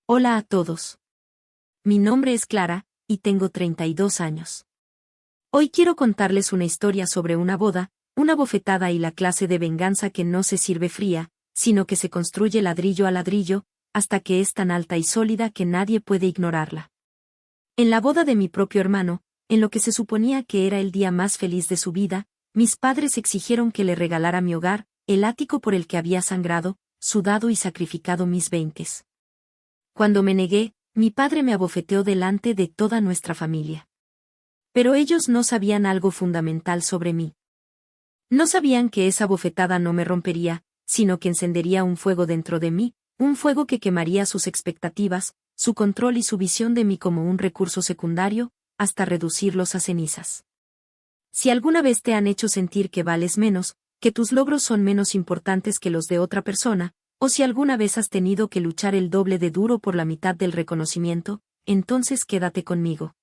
Hola a todos. Mi nombre es Clara, y tengo 32 años. Hoy quiero contarles una historia sobre una boda, una bofetada y la clase de venganza que no se sirve fría, sino que se construye ladrillo a ladrillo, hasta que es tan alta y sólida que nadie puede ignorarla. En la boda de mi propio hermano, en lo que se suponía que era el día más feliz de su vida, mis padres exigieron que le regalara mi hogar, el ático por el que había sangrado, sudado y sacrificado mis veintes. Cuando me negué, mi padre me abofeteó delante de toda nuestra familia. Pero ellos no sabían algo fundamental sobre mí. No sabían que esa bofetada no me rompería, sino que encendería un fuego dentro de mí, un fuego que quemaría sus expectativas, su control y su visión de mí como un recurso secundario, hasta reducirlos a cenizas. Si alguna vez te han hecho sentir que vales menos, que tus logros son menos importantes que los de otra persona, o si alguna vez has tenido que luchar el doble de duro por la mitad del reconocimiento, entonces quédate conmigo.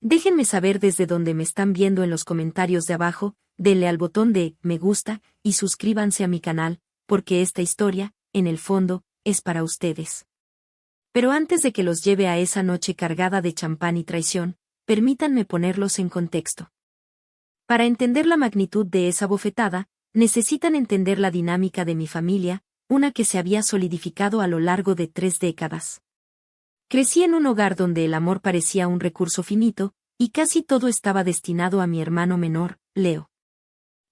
Déjenme saber desde donde me están viendo en los comentarios de abajo, denle al botón de me gusta y suscríbanse a mi canal, porque esta historia, en el fondo, es para ustedes. Pero antes de que los lleve a esa noche cargada de champán y traición, permítanme ponerlos en contexto. Para entender la magnitud de esa bofetada, necesitan entender la dinámica de mi familia, una que se había solidificado a lo largo de 3 décadas. Crecí en un hogar donde el amor parecía un recurso finito, y casi todo estaba destinado a mi hermano menor, Leo.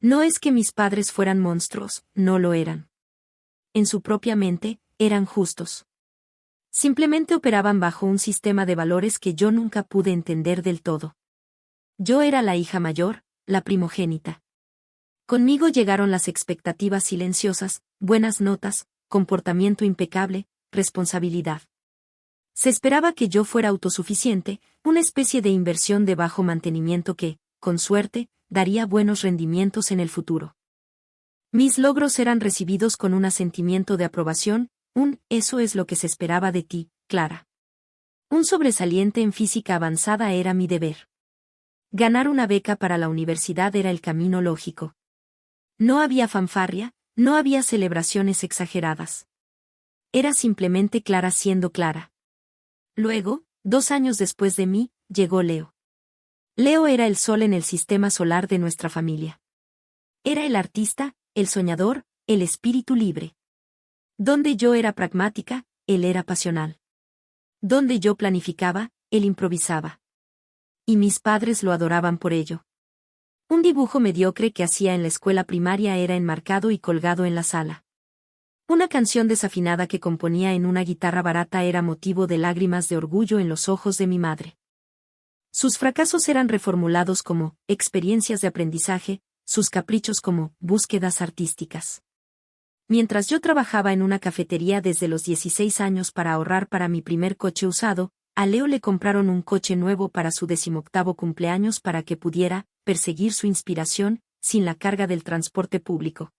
No es que mis padres fueran monstruos, no lo eran. En su propia mente, eran justos. Simplemente operaban bajo un sistema de valores que yo nunca pude entender del todo. Yo era la hija mayor, la primogénita. Conmigo llegaron las expectativas silenciosas, buenas notas, comportamiento impecable, responsabilidad. Se esperaba que yo fuera autosuficiente, una especie de inversión de bajo mantenimiento que, con suerte, daría buenos rendimientos en el futuro. Mis logros eran recibidos con un asentimiento de aprobación, eso es lo que se esperaba de ti, Clara. Un sobresaliente en física avanzada era mi deber. Ganar una beca para la universidad era el camino lógico. No había fanfarria, no había celebraciones exageradas. Era simplemente Clara siendo Clara. Luego, 2 años después de mí, llegó Leo. Leo era el sol en el sistema solar de nuestra familia. Era el artista, el soñador, el espíritu libre. Donde yo era pragmática, él era pasional. Donde yo planificaba, él improvisaba. Y mis padres lo adoraban por ello. Un dibujo mediocre que hacía en la escuela primaria era enmarcado y colgado en la sala. Una canción desafinada que componía en una guitarra barata era motivo de lágrimas de orgullo en los ojos de mi madre. Sus fracasos eran reformulados como experiencias de aprendizaje, sus caprichos como búsquedas artísticas. Mientras yo trabajaba en una cafetería desde los 16 años para ahorrar para mi primer coche usado, a Leo le compraron un coche nuevo para su 18º cumpleaños para que pudiera perseguir su inspiración, sin la carga del transporte público.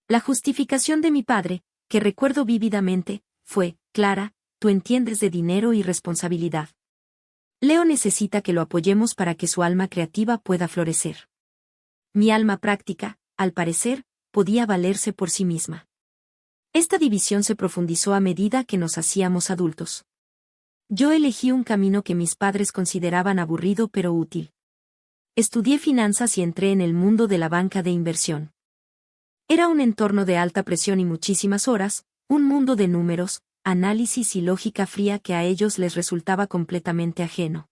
La justificación de mi padre, que recuerdo vívidamente, fue, Clara, tú entiendes de dinero y responsabilidad. Leo necesita que lo apoyemos para que su alma creativa pueda florecer. Mi alma práctica, al parecer, podía valerse por sí misma. Esta división se profundizó a medida que nos hacíamos adultos. Yo elegí un camino que mis padres consideraban aburrido pero útil. Estudié finanzas y entré en el mundo de la banca de inversión. Era un entorno de alta presión y muchísimas horas, un mundo de números, análisis y lógica fría que a ellos les resultaba completamente ajeno.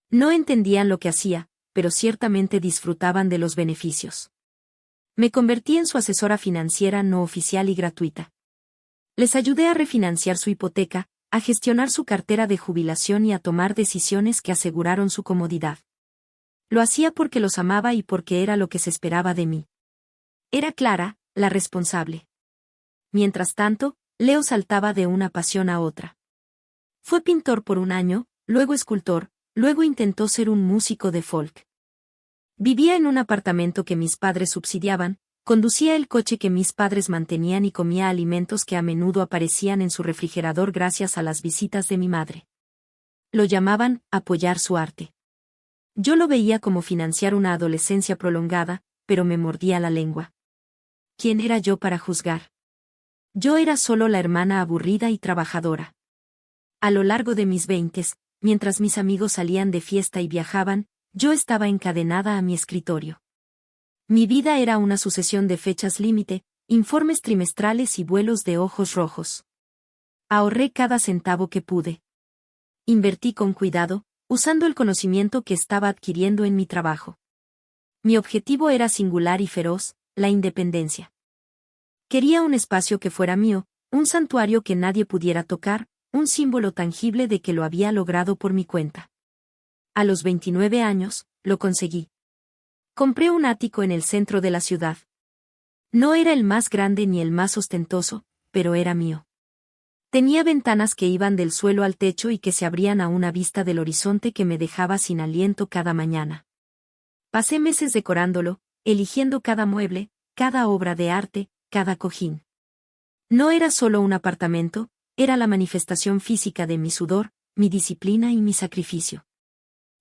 No entendían lo que hacía, pero ciertamente disfrutaban de los beneficios. Me convertí en su asesora financiera no oficial y gratuita. Les ayudé a refinanciar su hipoteca, a gestionar su cartera de jubilación y a tomar decisiones que aseguraron su comodidad. Lo hacía porque los amaba y porque era lo que se esperaba de mí. Era Clara, la responsable. Mientras tanto, Leo saltaba de una pasión a otra. Fue pintor por un año, luego escultor, luego intentó ser un músico de folk. Vivía en un apartamento que mis padres subsidiaban, conducía el coche que mis padres mantenían y comía alimentos que a menudo aparecían en su refrigerador gracias a las visitas de mi madre. Lo llamaban apoyar su arte. Yo lo veía como financiar una adolescencia prolongada, pero me mordía la lengua. ¿Quién era yo para juzgar? Yo era solo la hermana aburrida y trabajadora. A lo largo de mis veintes, mientras mis amigos salían de fiesta y viajaban, yo estaba encadenada a mi escritorio. Mi vida era una sucesión de fechas límite, informes trimestrales y vuelos de ojos rojos. Ahorré cada centavo que pude. Invertí con cuidado, usando el conocimiento que estaba adquiriendo en mi trabajo. Mi objetivo era singular y feroz, la independencia. Quería un espacio que fuera mío, un santuario que nadie pudiera tocar, un símbolo tangible de que lo había logrado por mi cuenta. A los 29 años, lo conseguí. Compré un ático en el centro de la ciudad. No era el más grande ni el más ostentoso, pero era mío. Tenía ventanas que iban del suelo al techo y que se abrían a una vista del horizonte que me dejaba sin aliento cada mañana. Pasé meses decorándolo, eligiendo cada mueble, cada obra de arte, cada cojín. No era solo un apartamento, era la manifestación física de mi sudor, mi disciplina y mi sacrificio.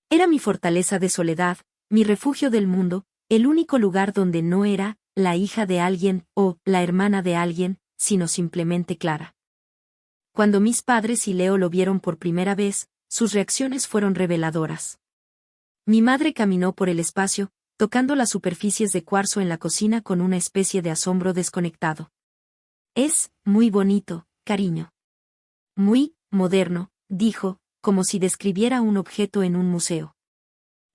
Era mi fortaleza de soledad, mi refugio del mundo, el único lugar donde no era la hija de alguien o la hermana de alguien, sino simplemente Clara. Cuando mis padres y Leo lo vieron por primera vez, sus reacciones fueron reveladoras. Mi madre caminó por el espacio, tocando las superficies de cuarzo en la cocina con una especie de asombro desconectado. Es muy bonito, cariño. Muy moderno, dijo, como si describiera un objeto en un museo.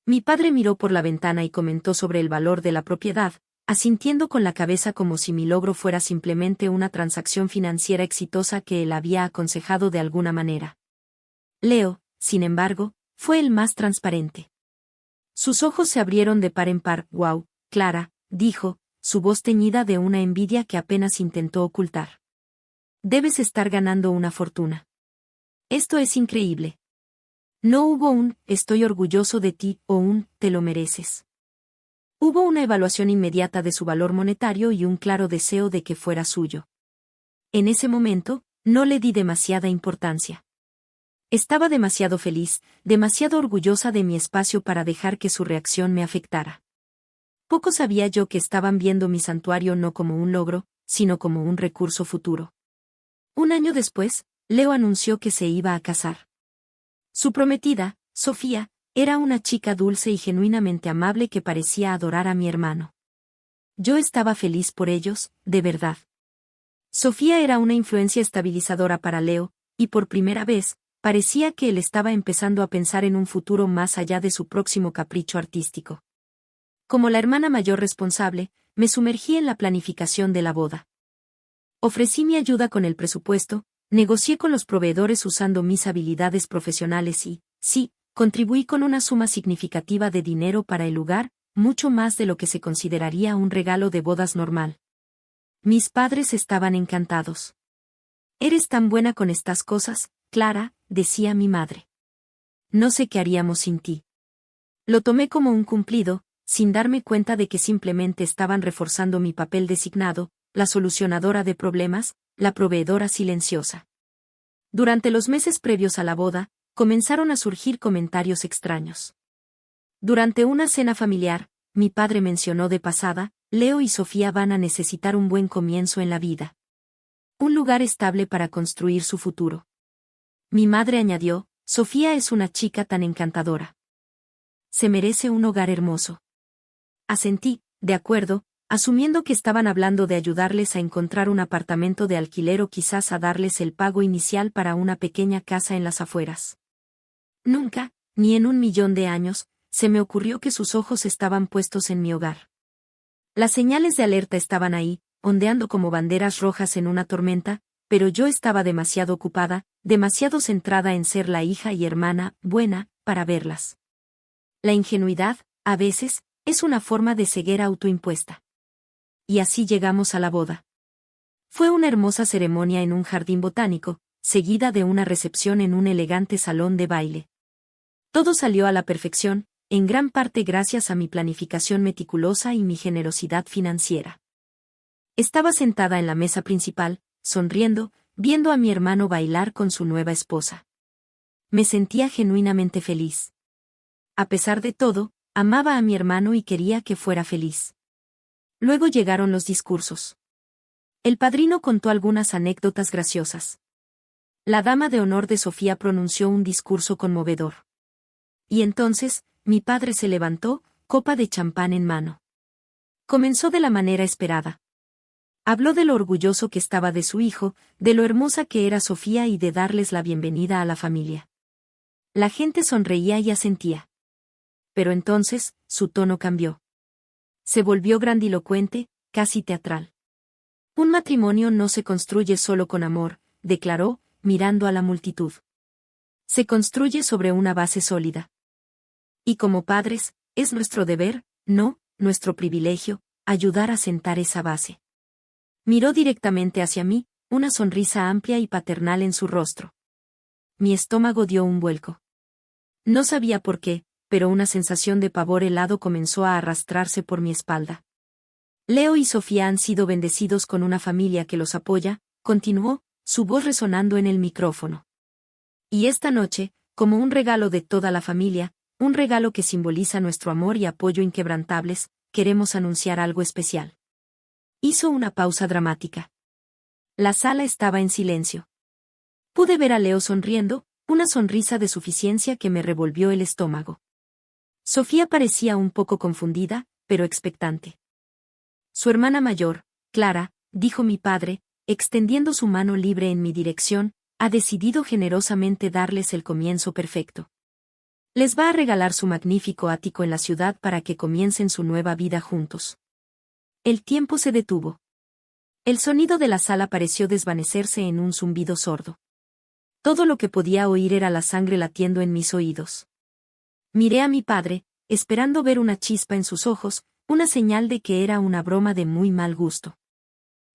Mi padre miró por la ventana y comentó sobre el valor de la propiedad, asintiendo con la cabeza como si mi logro fuera simplemente una transacción financiera exitosa que él había aconsejado de alguna manera. Leo, sin embargo, fue el más transparente. Sus ojos se abrieron de par en par. «Guau, Clara», dijo, su voz teñida de una envidia que apenas intentó ocultar. «Debes estar ganando una fortuna. Esto es increíble». No hubo un «estoy orgulloso de ti» o un «te lo mereces». Hubo una evaluación inmediata de su valor monetario y un claro deseo de que fuera suyo. En ese momento, no le di demasiada importancia. Estaba demasiado feliz, demasiado orgullosa de mi espacio para dejar que su reacción me afectara. Poco sabía yo que estaban viendo mi santuario no como un logro, sino como un recurso futuro. Un año después, Leo anunció que se iba a casar. Su prometida, Sofía, era una chica dulce y genuinamente amable que parecía adorar a mi hermano. Yo estaba feliz por ellos, de verdad. Sofía era una influencia estabilizadora para Leo, y por primera vez, parecía que él estaba empezando a pensar en un futuro más allá de su próximo capricho artístico. Como la hermana mayor responsable, me sumergí en la planificación de la boda. Ofrecí mi ayuda con el presupuesto, negocié con los proveedores usando mis habilidades profesionales y, sí, contribuí con una suma significativa de dinero para el lugar, mucho más de lo que se consideraría un regalo de bodas normal. Mis padres estaban encantados. «Eres tan buena con estas cosas, Clara», decía mi madre. «No sé qué haríamos sin ti». Lo tomé como un cumplido, sin darme cuenta de que simplemente estaban reforzando mi papel designado, la solucionadora de problemas, la proveedora silenciosa. Durante los meses previos a la boda, comenzaron a surgir comentarios extraños. Durante una cena familiar, mi padre mencionó de pasada, «Leo y Sofía van a necesitar un buen comienzo en la vida. Un lugar estable para construir su futuro». Mi madre añadió, «Sofía es una chica tan encantadora. Se merece un hogar hermoso». Asentí, de acuerdo, asumiendo que estaban hablando de ayudarles a encontrar un apartamento de alquiler o quizás a darles el pago inicial para una pequeña casa en las afueras. Nunca, ni en 1.000.000 de años, se me ocurrió que sus ojos estaban puestos en mi hogar. Las señales de alerta estaban ahí, ondeando como banderas rojas en una tormenta, pero yo estaba demasiado ocupada, demasiado centrada en ser la hija y hermana buena, para verlas. La ingenuidad, a veces, es una forma de ceguera autoimpuesta. Y así llegamos a la boda. Fue una hermosa ceremonia en un jardín botánico, seguida de una recepción en un elegante salón de baile. Todo salió a la perfección, en gran parte gracias a mi planificación meticulosa y mi generosidad financiera. Estaba sentada en la mesa principal, sonriendo, viendo a mi hermano bailar con su nueva esposa. Me sentía genuinamente feliz. A pesar de todo, amaba a mi hermano y quería que fuera feliz. Luego llegaron los discursos. El padrino contó algunas anécdotas graciosas. La dama de honor de Sofía pronunció un discurso conmovedor. Y entonces, mi padre se levantó, copa de champán en mano. Comenzó de la manera esperada. Habló de lo orgulloso que estaba de su hijo, de lo hermosa que era Sofía y de darles la bienvenida a la familia. La gente sonreía y asentía. Pero entonces, su tono cambió. Se volvió grandilocuente, casi teatral. Un matrimonio no se construye solo con amor, declaró, mirando a la multitud. Se construye sobre una base sólida. Y como padres, es nuestro deber, no, nuestro privilegio, ayudar a sentar esa base. Miró directamente hacia mí, una sonrisa amplia y paternal en su rostro. Mi estómago dio un vuelco. No sabía por qué, pero una sensación de pavor helado comenzó a arrastrarse por mi espalda. Leo y Sofía han sido bendecidos con una familia que los apoya, continuó, su voz resonando en el micrófono. Y esta noche, como un regalo de toda la familia, un regalo que simboliza nuestro amor y apoyo inquebrantables, queremos anunciar algo especial. Hizo una pausa dramática. La sala estaba en silencio. Pude ver a Leo sonriendo, una sonrisa de suficiencia que me revolvió el estómago. Sofía parecía un poco confundida, pero expectante. Su hermana mayor, Clara, dijo mi padre, extendiendo su mano libre en mi dirección, ha decidido generosamente darles el comienzo perfecto. Les va a regalar su magnífico ático en la ciudad para que comiencen su nueva vida juntos. El tiempo se detuvo. El sonido de la sala pareció desvanecerse en un zumbido sordo. Todo lo que podía oír era la sangre latiendo en mis oídos. Miré a mi padre, esperando ver una chispa en sus ojos, una señal de que era una broma de muy mal gusto.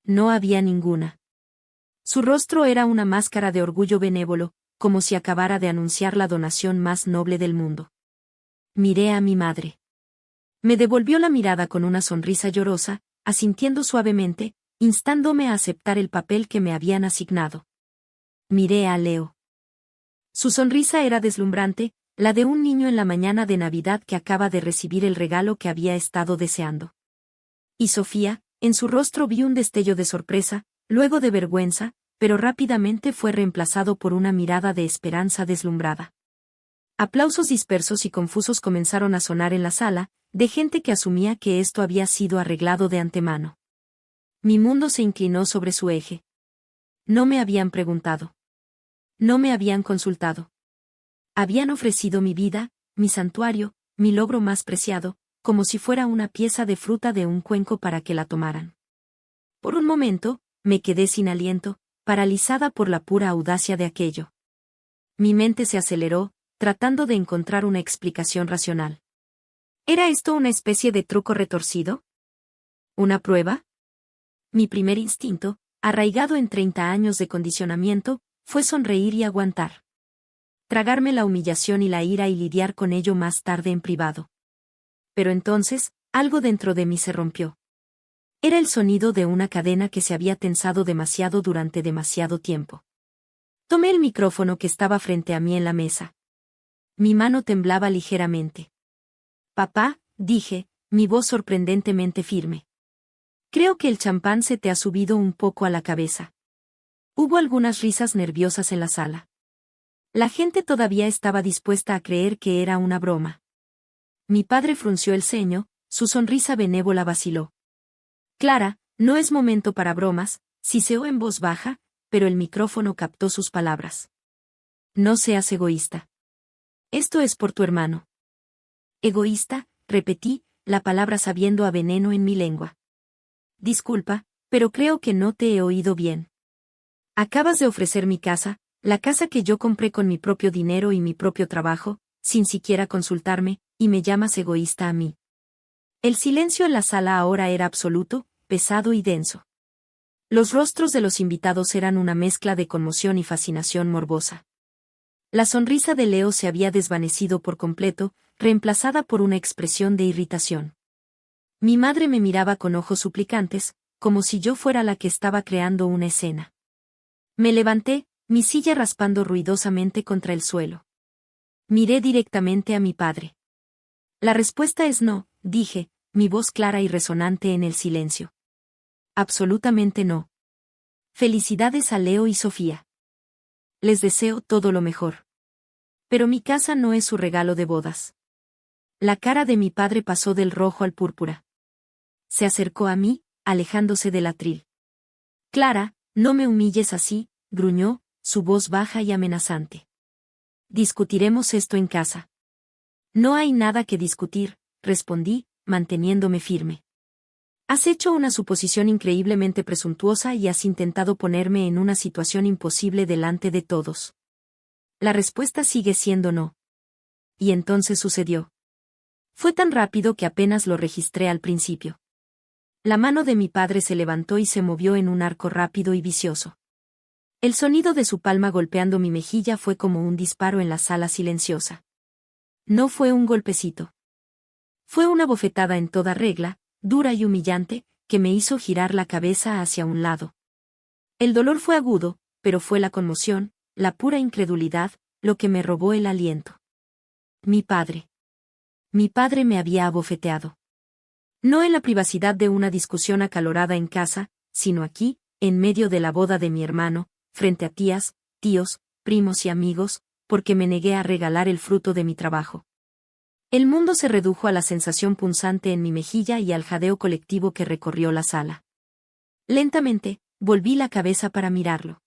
No había ninguna. Su rostro era una máscara de orgullo benévolo, como si acabara de anunciar la donación más noble del mundo. Miré a mi madre. Me devolvió la mirada con una sonrisa llorosa, asintiendo suavemente, instándome a aceptar el papel que me habían asignado. Miré a Leo. Su sonrisa era deslumbrante, la de un niño en la mañana de Navidad que acaba de recibir el regalo que había estado deseando. Y Sofía, en su rostro vi un destello de sorpresa, luego de vergüenza, pero rápidamente fue reemplazado por una mirada de esperanza deslumbrada. Aplausos dispersos y confusos comenzaron a sonar en la sala, de gente que asumía que esto había sido arreglado de antemano. Mi mundo se inclinó sobre su eje. No me habían preguntado. No me habían consultado. Habían ofrecido mi vida, mi santuario, mi logro más preciado, como si fuera una pieza de fruta de un cuenco para que la tomaran. Por un momento, me quedé sin aliento, paralizada por la pura audacia de aquello. Mi mente se aceleró, tratando de encontrar una explicación racional. ¿Era esto una especie de truco retorcido? ¿Una prueba? Mi primer instinto, arraigado en 30 años de condicionamiento, fue sonreír y aguantar. Tragarme la humillación y la ira y lidiar con ello más tarde en privado. Pero entonces, algo dentro de mí se rompió. Era el sonido de una cadena que se había tensado demasiado durante demasiado tiempo. Tomé el micrófono que estaba frente a mí en la mesa. Mi mano temblaba ligeramente. Papá, dije, mi voz sorprendentemente firme. Creo que el champán se te ha subido un poco a la cabeza. Hubo algunas risas nerviosas en la sala. La gente todavía estaba dispuesta a creer que era una broma. Mi padre frunció el ceño, su sonrisa benévola vaciló. Clara, no es momento para bromas, siseó en voz baja, pero el micrófono captó sus palabras. No seas egoísta. Esto es por tu hermano. Egoísta, repetí, la palabra sabiendo a veneno en mi lengua. Disculpa, pero creo que no te he oído bien. Acabas de ofrecer mi casa, la casa que yo compré con mi propio dinero y mi propio trabajo, sin siquiera consultarme, y me llamas egoísta a mí. El silencio en la sala ahora era absoluto, pesado y denso. Los rostros de los invitados eran una mezcla de conmoción y fascinación morbosa. La sonrisa de Leo se había desvanecido por completo, reemplazada por una expresión de irritación. Mi madre me miraba con ojos suplicantes, como si yo fuera la que estaba creando una escena. Me levanté, mi silla raspando ruidosamente contra el suelo. Miré directamente a mi padre. La respuesta es no, dije, mi voz clara y resonante en el silencio. Absolutamente no. Felicidades a Leo y Sofía. Les deseo todo lo mejor. Pero mi casa no es su regalo de bodas. La cara de mi padre pasó del rojo al púrpura. Se acercó a mí, alejándose del atril. Clara, no me humilles así, gruñó, su voz baja y amenazante. Discutiremos esto en casa. No hay nada que discutir, respondí, manteniéndome firme. Has hecho una suposición increíblemente presuntuosa y has intentado ponerme en una situación imposible delante de todos. La respuesta sigue siendo no. Y entonces sucedió. Fue tan rápido que apenas lo registré al principio. La mano de mi padre se levantó y se movió en un arco rápido y vicioso. El sonido de su palma golpeando mi mejilla fue como un disparo en la sala silenciosa. No fue un golpecito. Fue una bofetada en toda regla, dura y humillante, que me hizo girar la cabeza hacia un lado. El dolor fue agudo, pero fue la conmoción, la pura incredulidad, lo que me robó el aliento. Mi padre. Mi padre me había abofeteado. No en la privacidad de una discusión acalorada en casa, sino aquí, en medio de la boda de mi hermano, frente a tías, tíos, primos y amigos, porque me negué a regalar el fruto de mi trabajo. El mundo se redujo a la sensación punzante en mi mejilla y al jadeo colectivo que recorrió la sala. Lentamente, volví la cabeza para mirarlo.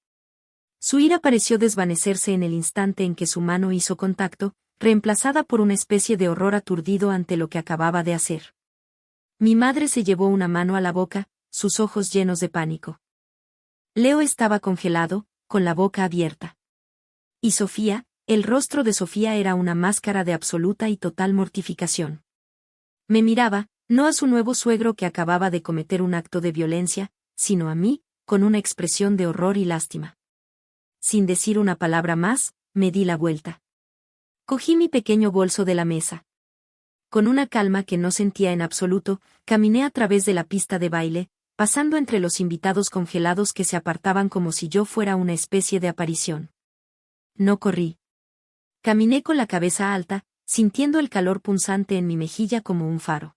Su ira pareció desvanecerse en el instante en que su mano hizo contacto, reemplazada por una especie de horror aturdido ante lo que acababa de hacer. Mi madre se llevó una mano a la boca, sus ojos llenos de pánico. Leo estaba congelado, con la boca abierta. Y Sofía, el rostro de Sofía era una máscara de absoluta y total mortificación. Me miraba, no a su nuevo suegro que acababa de cometer un acto de violencia, sino a mí, con una expresión de horror y lástima. Sin decir una palabra más, me di la vuelta. Cogí mi pequeño bolso de la mesa. Con una calma que no sentía en absoluto, caminé a través de la pista de baile, pasando entre los invitados congelados que se apartaban como si yo fuera una especie de aparición. No corrí. Caminé con la cabeza alta, sintiendo el calor punzante en mi mejilla como un faro.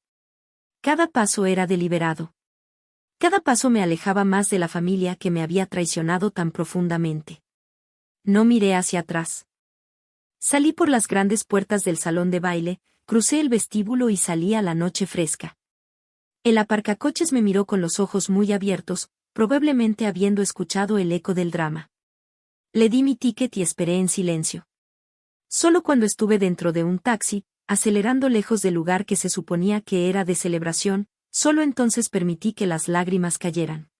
Cada paso era deliberado. Cada paso me alejaba más de la familia que me había traicionado tan profundamente. No miré hacia atrás. Salí por las grandes puertas del salón de baile, crucé el vestíbulo y salí a la noche fresca. El aparcacoches me miró con los ojos muy abiertos, probablemente habiendo escuchado el eco del drama. Le di mi ticket y esperé en silencio. Solo cuando estuve dentro de un taxi, acelerando lejos del lugar que se suponía que era de celebración, solo entonces permití que las lágrimas cayeran.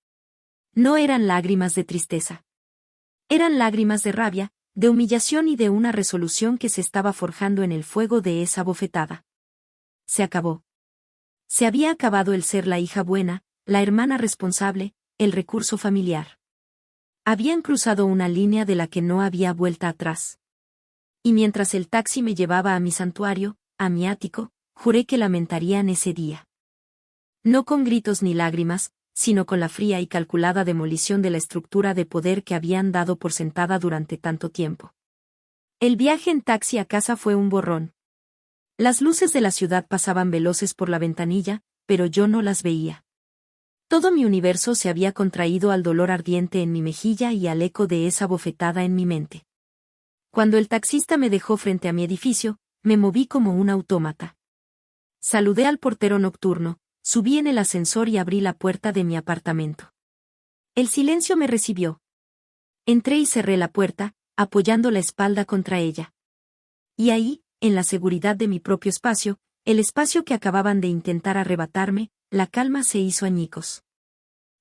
No eran lágrimas de tristeza. Eran lágrimas de rabia, de humillación y de una resolución que se estaba forjando en el fuego de esa bofetada. Se acabó. Se había acabado el ser la hija buena, la hermana responsable, el recurso familiar. Habían cruzado una línea de la que no había vuelta atrás. Y mientras el taxi me llevaba a mi santuario, a mi ático, juré que lamentarían ese día. No con gritos ni lágrimas, sino con la fría y calculada demolición de la estructura de poder que habían dado por sentada durante tanto tiempo. El viaje en taxi a casa fue un borrón. Las luces de la ciudad pasaban veloces por la ventanilla, pero yo no las veía. Todo mi universo se había contraído al dolor ardiente en mi mejilla y al eco de esa bofetada en mi mente. Cuando el taxista me dejó frente a mi edificio, me moví como un autómata. Saludé al portero nocturno, subí en el ascensor y abrí la puerta de mi apartamento. El silencio me recibió. Entré y cerré la puerta, apoyando la espalda contra ella. Y ahí, en la seguridad de mi propio espacio, el espacio que acababan de intentar arrebatarme, la calma se hizo añicos.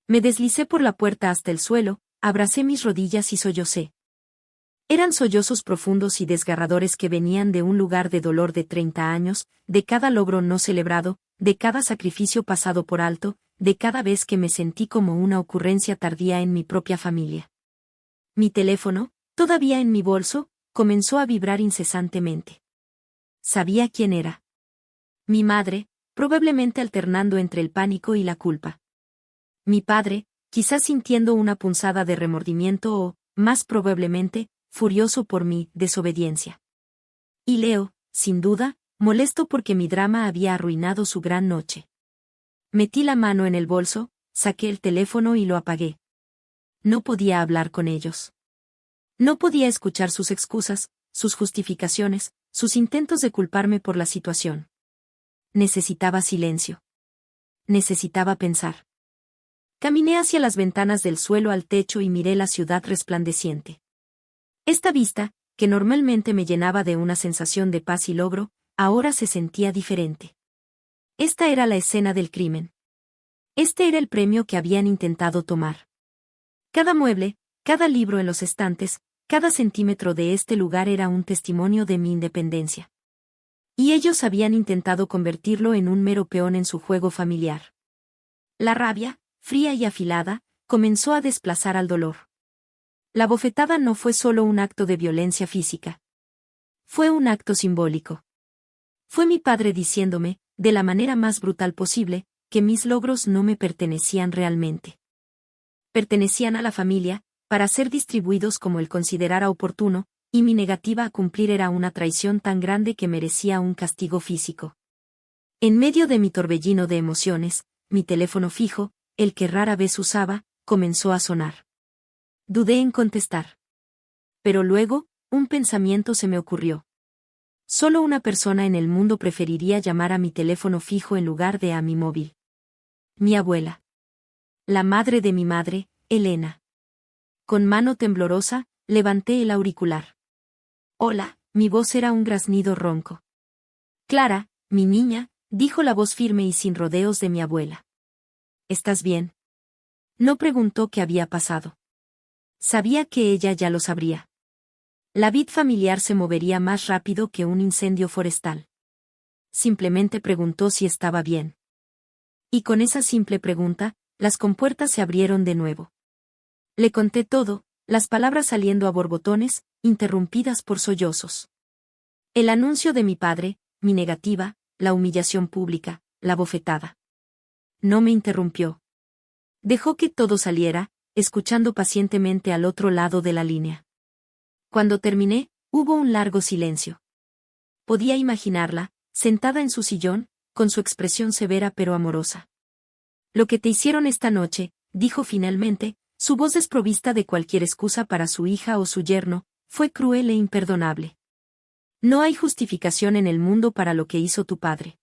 Me deslicé por la puerta hasta el suelo, abracé mis rodillas y sollocé. Eran sollozos profundos y desgarradores que venían de un lugar de dolor de 30 años, de cada logro no celebrado, de cada sacrificio pasado por alto, de cada vez que me sentí como una ocurrencia tardía en mi propia familia. Mi teléfono, todavía en mi bolso, comenzó a vibrar incesantemente. Sabía quién era. Mi madre, probablemente alternando entre el pánico y la culpa. Mi padre, quizás sintiendo una punzada de remordimiento o, más probablemente, furioso por mi desobediencia. Y Leo, sin duda, molesto porque mi drama había arruinado su gran noche. Metí la mano en el bolso, saqué el teléfono y lo apagué. No podía hablar con ellos. No podía escuchar sus excusas, sus justificaciones, sus intentos de culparme por la situación. Necesitaba silencio. Necesitaba pensar. Caminé hacia las ventanas del suelo al techo y miré la ciudad resplandeciente. Esta vista, que normalmente me llenaba de una sensación de paz y logro, ahora se sentía diferente. Esta era la escena del crimen. Este era el premio que habían intentado tomar. Cada mueble, cada libro en los estantes, cada centímetro de este lugar era un testimonio de mi independencia. Y ellos habían intentado convertirlo en un mero peón en su juego familiar. La rabia, fría y afilada, comenzó a desplazar al dolor. La bofetada no fue solo un acto de violencia física. Fue un acto simbólico. Fue mi padre diciéndome, de la manera más brutal posible, que mis logros no me pertenecían realmente. Pertenecían a la familia, para ser distribuidos como él considerara oportuno, y mi negativa a cumplir era una traición tan grande que merecía un castigo físico. En medio de mi torbellino de emociones, mi teléfono fijo, el que rara vez usaba, comenzó a sonar. Dudé en contestar. Pero luego, un pensamiento se me ocurrió. Solo una persona en el mundo preferiría llamar a mi teléfono fijo en lugar de a mi móvil. Mi abuela. La madre de mi madre, Elena. Con mano temblorosa, levanté el auricular. Hola, mi voz era un graznido ronco. Clara, mi niña, dijo la voz firme y sin rodeos de mi abuela. ¿Estás bien? No preguntó qué había pasado. Sabía que ella ya lo sabría. La vid familiar se movería más rápido que un incendio forestal. Simplemente preguntó si estaba bien. Y con esa simple pregunta, las compuertas se abrieron de nuevo. Le conté todo, las palabras saliendo a borbotones, interrumpidas por sollozos. El anuncio de mi padre, mi negativa, la humillación pública, la bofetada. No me interrumpió. Dejó que todo saliera, escuchando pacientemente al otro lado de la línea. Cuando terminé, hubo un largo silencio. Podía imaginarla, sentada en su sillón, con su expresión severa pero amorosa. Lo que te hicieron esta noche, dijo finalmente, su voz desprovista de cualquier excusa para su hija o su yerno, fue cruel e imperdonable. No hay justificación en el mundo para lo que hizo tu padre.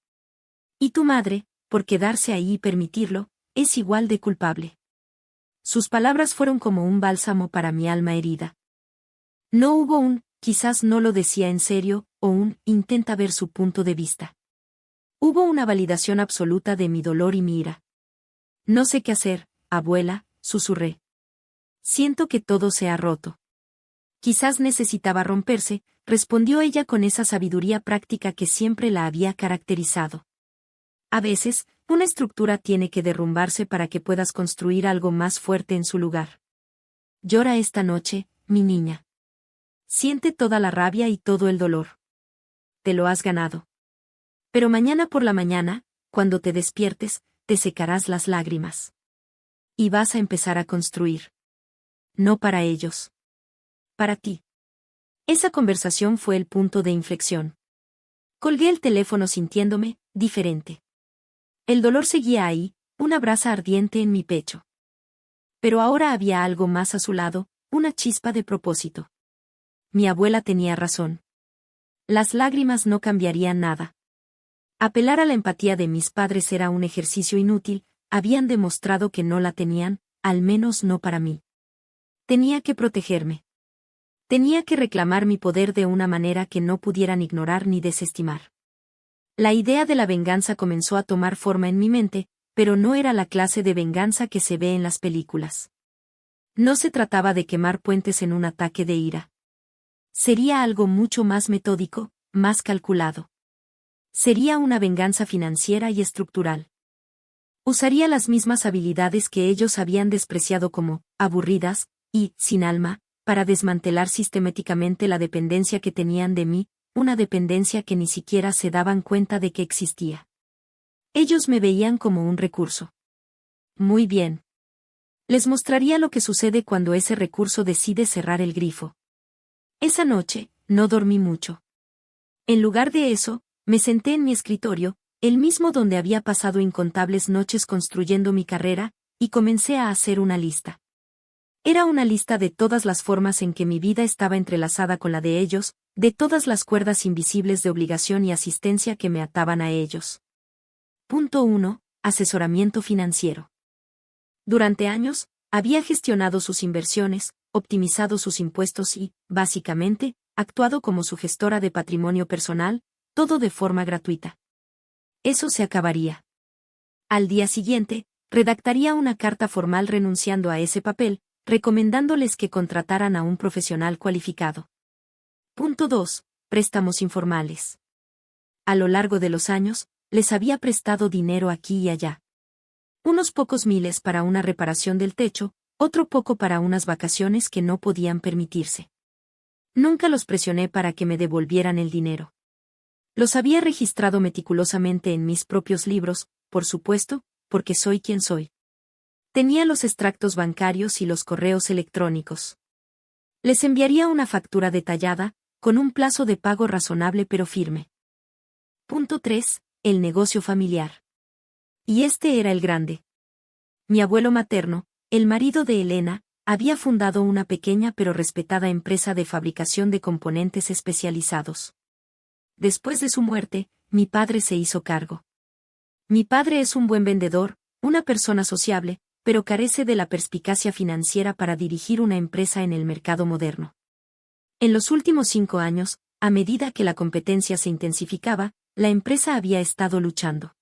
Y tu madre, por quedarse ahí y permitirlo, es igual de culpable. Sus palabras fueron como un bálsamo para mi alma herida. No hubo un, quizás no lo decía en serio, o un, intenta ver su punto de vista. Hubo una validación absoluta de mi dolor y mi ira. No sé qué hacer, abuela, susurré. Siento que todo se ha roto. Quizás necesitaba romperse, respondió ella con esa sabiduría práctica que siempre la había caracterizado. A veces, una estructura tiene que derrumbarse para que puedas construir algo más fuerte en su lugar. Llora esta noche, mi niña. Siente toda la rabia y todo el dolor. Te lo has ganado. Pero mañana por la mañana, cuando te despiertes, te secarás las lágrimas. Y vas a empezar a construir. No para ellos. Para ti. Esa conversación fue el punto de inflexión. Colgué el teléfono sintiéndome, diferente. El dolor seguía ahí, una brasa ardiente en mi pecho. Pero ahora había algo más a su lado, una chispa de propósito. Mi abuela tenía razón. Las lágrimas no cambiarían nada. Apelar a la empatía de mis padres era un ejercicio inútil, habían demostrado que no la tenían, al menos no para mí. Tenía que protegerme. Tenía que reclamar mi poder de una manera que no pudieran ignorar ni desestimar. La idea de la venganza comenzó a tomar forma en mi mente, pero no era la clase de venganza que se ve en las películas. No se trataba de quemar puentes en un ataque de ira. Sería algo mucho más metódico, más calculado. Sería una venganza financiera y estructural. Usaría las mismas habilidades que ellos habían despreciado como aburridas y sin alma, para desmantelar sistemáticamente la dependencia que tenían de mí, una dependencia que ni siquiera se daban cuenta de que existía. Ellos me veían como un recurso. Muy bien. Les mostraría lo que sucede cuando ese recurso decide cerrar el grifo. Esa noche, no dormí mucho. En lugar de eso, me senté en mi escritorio, el mismo donde había pasado incontables noches construyendo mi carrera, y comencé a hacer una lista. Era una lista de todas las formas en que mi vida estaba entrelazada con la de ellos, de todas las cuerdas invisibles de obligación y asistencia que me ataban a ellos. Punto 1. Asesoramiento financiero. Durante años, había gestionado sus inversiones, optimizado sus impuestos y, básicamente, actuado como su gestora de patrimonio personal, todo de forma gratuita. Eso se acabaría. Al día siguiente, redactaría una carta formal renunciando a ese papel, recomendándoles que contrataran a un profesional cualificado. Punto 2. Préstamos informales. A lo largo de los años, les había prestado dinero aquí y allá. Unos pocos miles para una reparación del techo, otro poco para unas vacaciones que no podían permitirse. Nunca los presioné para que me devolvieran el dinero. Los había registrado meticulosamente en mis propios libros, por supuesto, porque soy quien soy. Tenía los extractos bancarios y los correos electrónicos. Les enviaría una factura detallada, con un plazo de pago razonable pero firme. Punto 3. El negocio familiar. Y este era el grande. Mi abuelo materno, el marido de Elena, había fundado una pequeña pero respetada empresa de fabricación de componentes especializados. Después de su muerte, mi padre se hizo cargo. Mi padre es un buen vendedor, una persona sociable, pero carece de la perspicacia financiera para dirigir una empresa en el mercado moderno. En los últimos 5 años, a medida que la competencia se intensificaba, la empresa había estado luchando.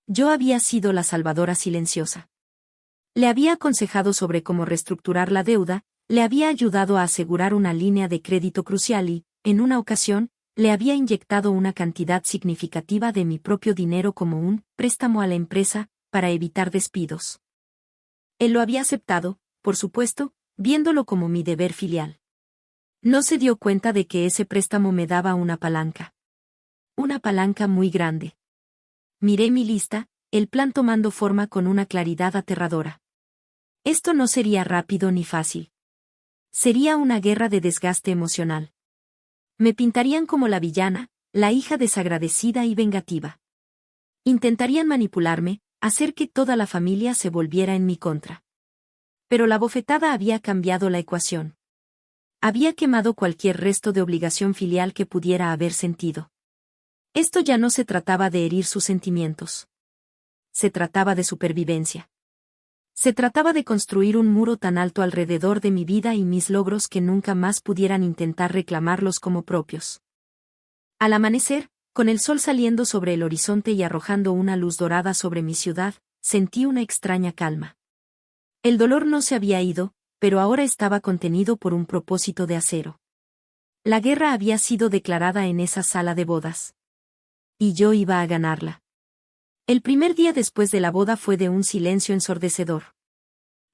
Yo había sido la salvadora silenciosa. Le había aconsejado sobre cómo reestructurar la deuda, le había ayudado a asegurar una línea de crédito crucial y, en una ocasión, le había inyectado una cantidad significativa de mi propio dinero como un préstamo a la empresa, para evitar despidos. Él lo había aceptado, por supuesto, viéndolo como mi deber filial. No se dio cuenta de que ese préstamo me daba una palanca. Una palanca muy grande. Miré mi lista, el plan tomando forma con una claridad aterradora. Esto no sería rápido ni fácil. Sería una guerra de desgaste emocional. Me pintarían como la villana, la hija desagradecida y vengativa. Intentarían manipularme, hacer que toda la familia se volviera en mi contra. Pero la bofetada había cambiado la ecuación. Había quemado cualquier resto de obligación filial que pudiera haber sentido. Esto ya no se trataba de herir sus sentimientos. Se trataba de supervivencia. Se trataba de construir un muro tan alto alrededor de mi vida y mis logros que nunca más pudieran intentar reclamarlos como propios. Al amanecer, con el sol saliendo sobre el horizonte y arrojando una luz dorada sobre mi ciudad, sentí una extraña calma. El dolor no se había ido, pero ahora estaba contenido por un propósito de acero. La guerra había sido declarada en esa sala de bodas. Y yo iba a ganarla. El primer día después de la boda fue de un silencio ensordecedor.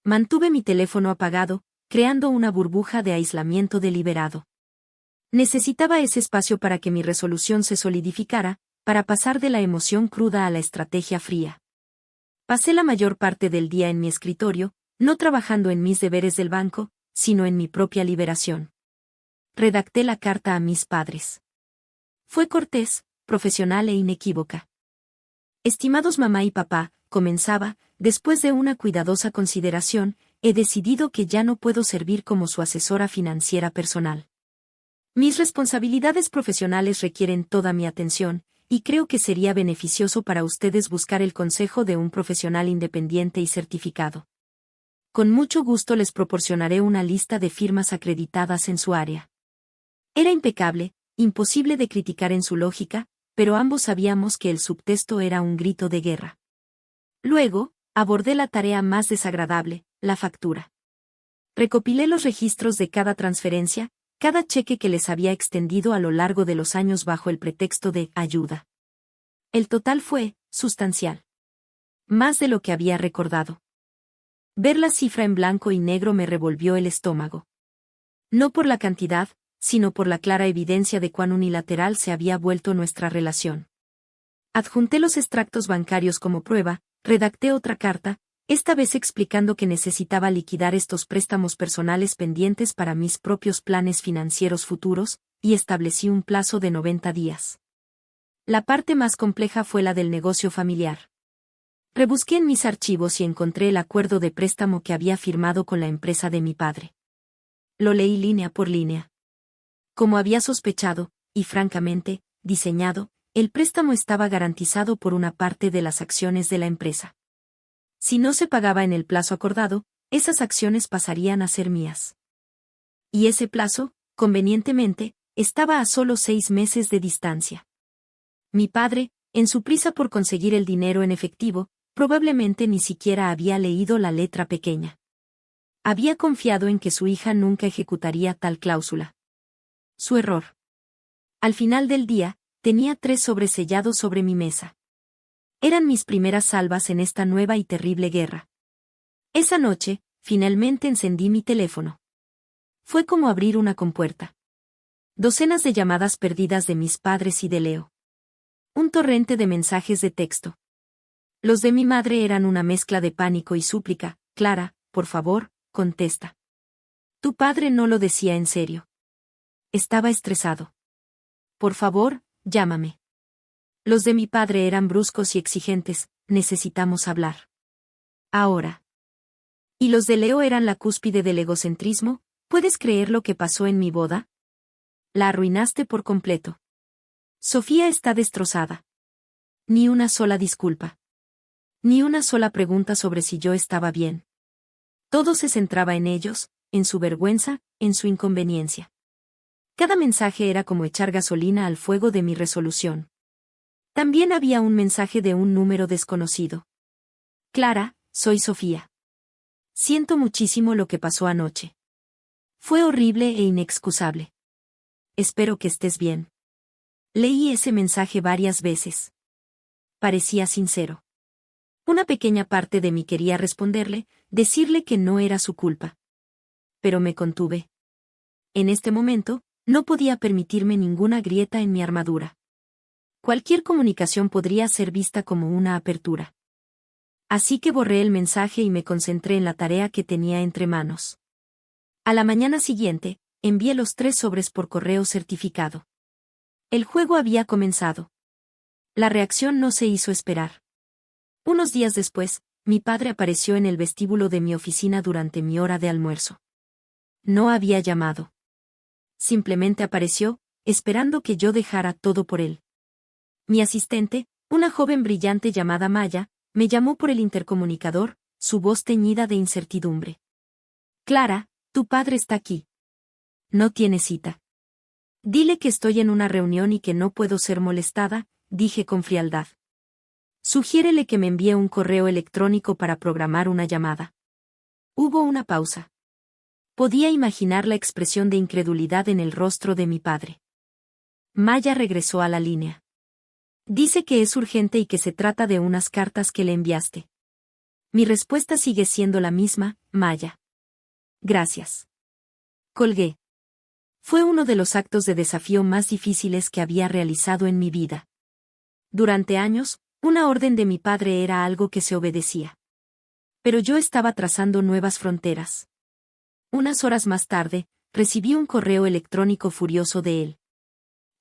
Mantuve mi teléfono apagado, creando una burbuja de aislamiento deliberado. Necesitaba ese espacio para que mi resolución se solidificara, para pasar de la emoción cruda a la estrategia fría. Pasé la mayor parte del día en mi escritorio, no trabajando en mis deberes del banco, sino en mi propia liberación. Redacté la carta a mis padres. Fue cortés, profesional e inequívoca. Estimados mamá y papá, comenzaba, después de una cuidadosa consideración, he decidido que ya no puedo servir como su asesora financiera personal. Mis responsabilidades profesionales requieren toda mi atención, y creo que sería beneficioso para ustedes buscar el consejo de un profesional independiente y certificado. Con mucho gusto les proporcionaré una lista de firmas acreditadas en su área. Era impecable, imposible de criticar en su lógica, pero ambos sabíamos que el subtexto era un grito de guerra. Luego, abordé la tarea más desagradable, la factura. Recopilé los registros de cada transferencia, cada cheque que les había extendido a lo largo de los años bajo el pretexto de ayuda. El total fue sustancial. Más de lo que había recordado. Ver la cifra en blanco y negro me revolvió el estómago. No por la cantidad, sino por la clara evidencia de cuán unilateral se había vuelto nuestra relación. Adjunté los extractos bancarios como prueba, redacté otra carta, esta vez explicando que necesitaba liquidar estos préstamos personales pendientes para mis propios planes financieros futuros, y establecí un plazo de 90 días. La parte más compleja fue la del negocio familiar. Rebusqué en mis archivos y encontré el acuerdo de préstamo que había firmado con la empresa de mi padre. Lo leí línea por línea. Como había sospechado, y francamente, diseñado, el préstamo estaba garantizado por una parte de las acciones de la empresa. Si no se pagaba en el plazo acordado, esas acciones pasarían a ser mías. Y ese plazo, convenientemente, estaba a solo 6 meses de distancia. Mi padre, en su prisa por conseguir el dinero en efectivo, probablemente ni siquiera había leído la letra pequeña. Había confiado en que su hija nunca ejecutaría tal cláusula. Su error. Al final del día, tenía 3 sobresellados sobre mi mesa. Eran mis primeras salvas en esta nueva y terrible guerra. Esa noche, finalmente encendí mi teléfono. Fue como abrir una compuerta. Docenas de llamadas perdidas de mis padres y de Leo. Un torrente de mensajes de texto. Los de mi madre eran una mezcla de pánico y súplica. Clara, por favor, contesta. Tu padre no lo decía en serio. Estaba estresado. Por favor, llámame. Los de mi padre eran bruscos y exigentes. Necesitamos hablar. Ahora. Y los de Leo eran la cúspide del egocentrismo. ¿Puedes creer lo que pasó en mi boda? La arruinaste por completo. Sofía está destrozada. Ni una sola disculpa. Ni una sola pregunta sobre si yo estaba bien. Todo se centraba en ellos, en su vergüenza, en su inconveniencia. Cada mensaje era como echar gasolina al fuego de mi resolución. También había un mensaje de un número desconocido. Clara, soy Sofía. Siento muchísimo lo que pasó anoche. Fue horrible e inexcusable. Espero que estés bien. Leí ese mensaje varias veces. Parecía sincero. Una pequeña parte de mí quería responderle, decirle que no era su culpa. Pero me contuve. En este momento, no podía permitirme ninguna grieta en mi armadura. Cualquier comunicación podría ser vista como una apertura. Así que borré el mensaje y me concentré en la tarea que tenía entre manos. A la mañana siguiente, envié los 3 sobres por correo certificado. El juego había comenzado. La reacción no se hizo esperar. Unos días después, mi padre apareció en el vestíbulo de mi oficina durante mi hora de almuerzo. No había llamado. Simplemente apareció, esperando que yo dejara todo por él. Mi asistente, una joven brillante llamada Maya, me llamó por el intercomunicador, su voz teñida de incertidumbre. Clara, tu padre está aquí. No tiene cita. Dile que estoy en una reunión y que no puedo ser molestada, dije con frialdad. Sugiérele que me envíe un correo electrónico para programar una llamada. Hubo una pausa. Podía imaginar la expresión de incredulidad en el rostro de mi padre. Maya regresó a la línea. Dice que es urgente y que se trata de unas cartas que le enviaste. Mi respuesta sigue siendo la misma, Maya. Gracias. Colgué. Fue uno de los actos de desafío más difíciles que había realizado en mi vida. Durante años, una orden de mi padre era algo que se obedecía. Pero yo estaba trazando nuevas fronteras. Unas horas más tarde, recibí un correo electrónico furioso de él.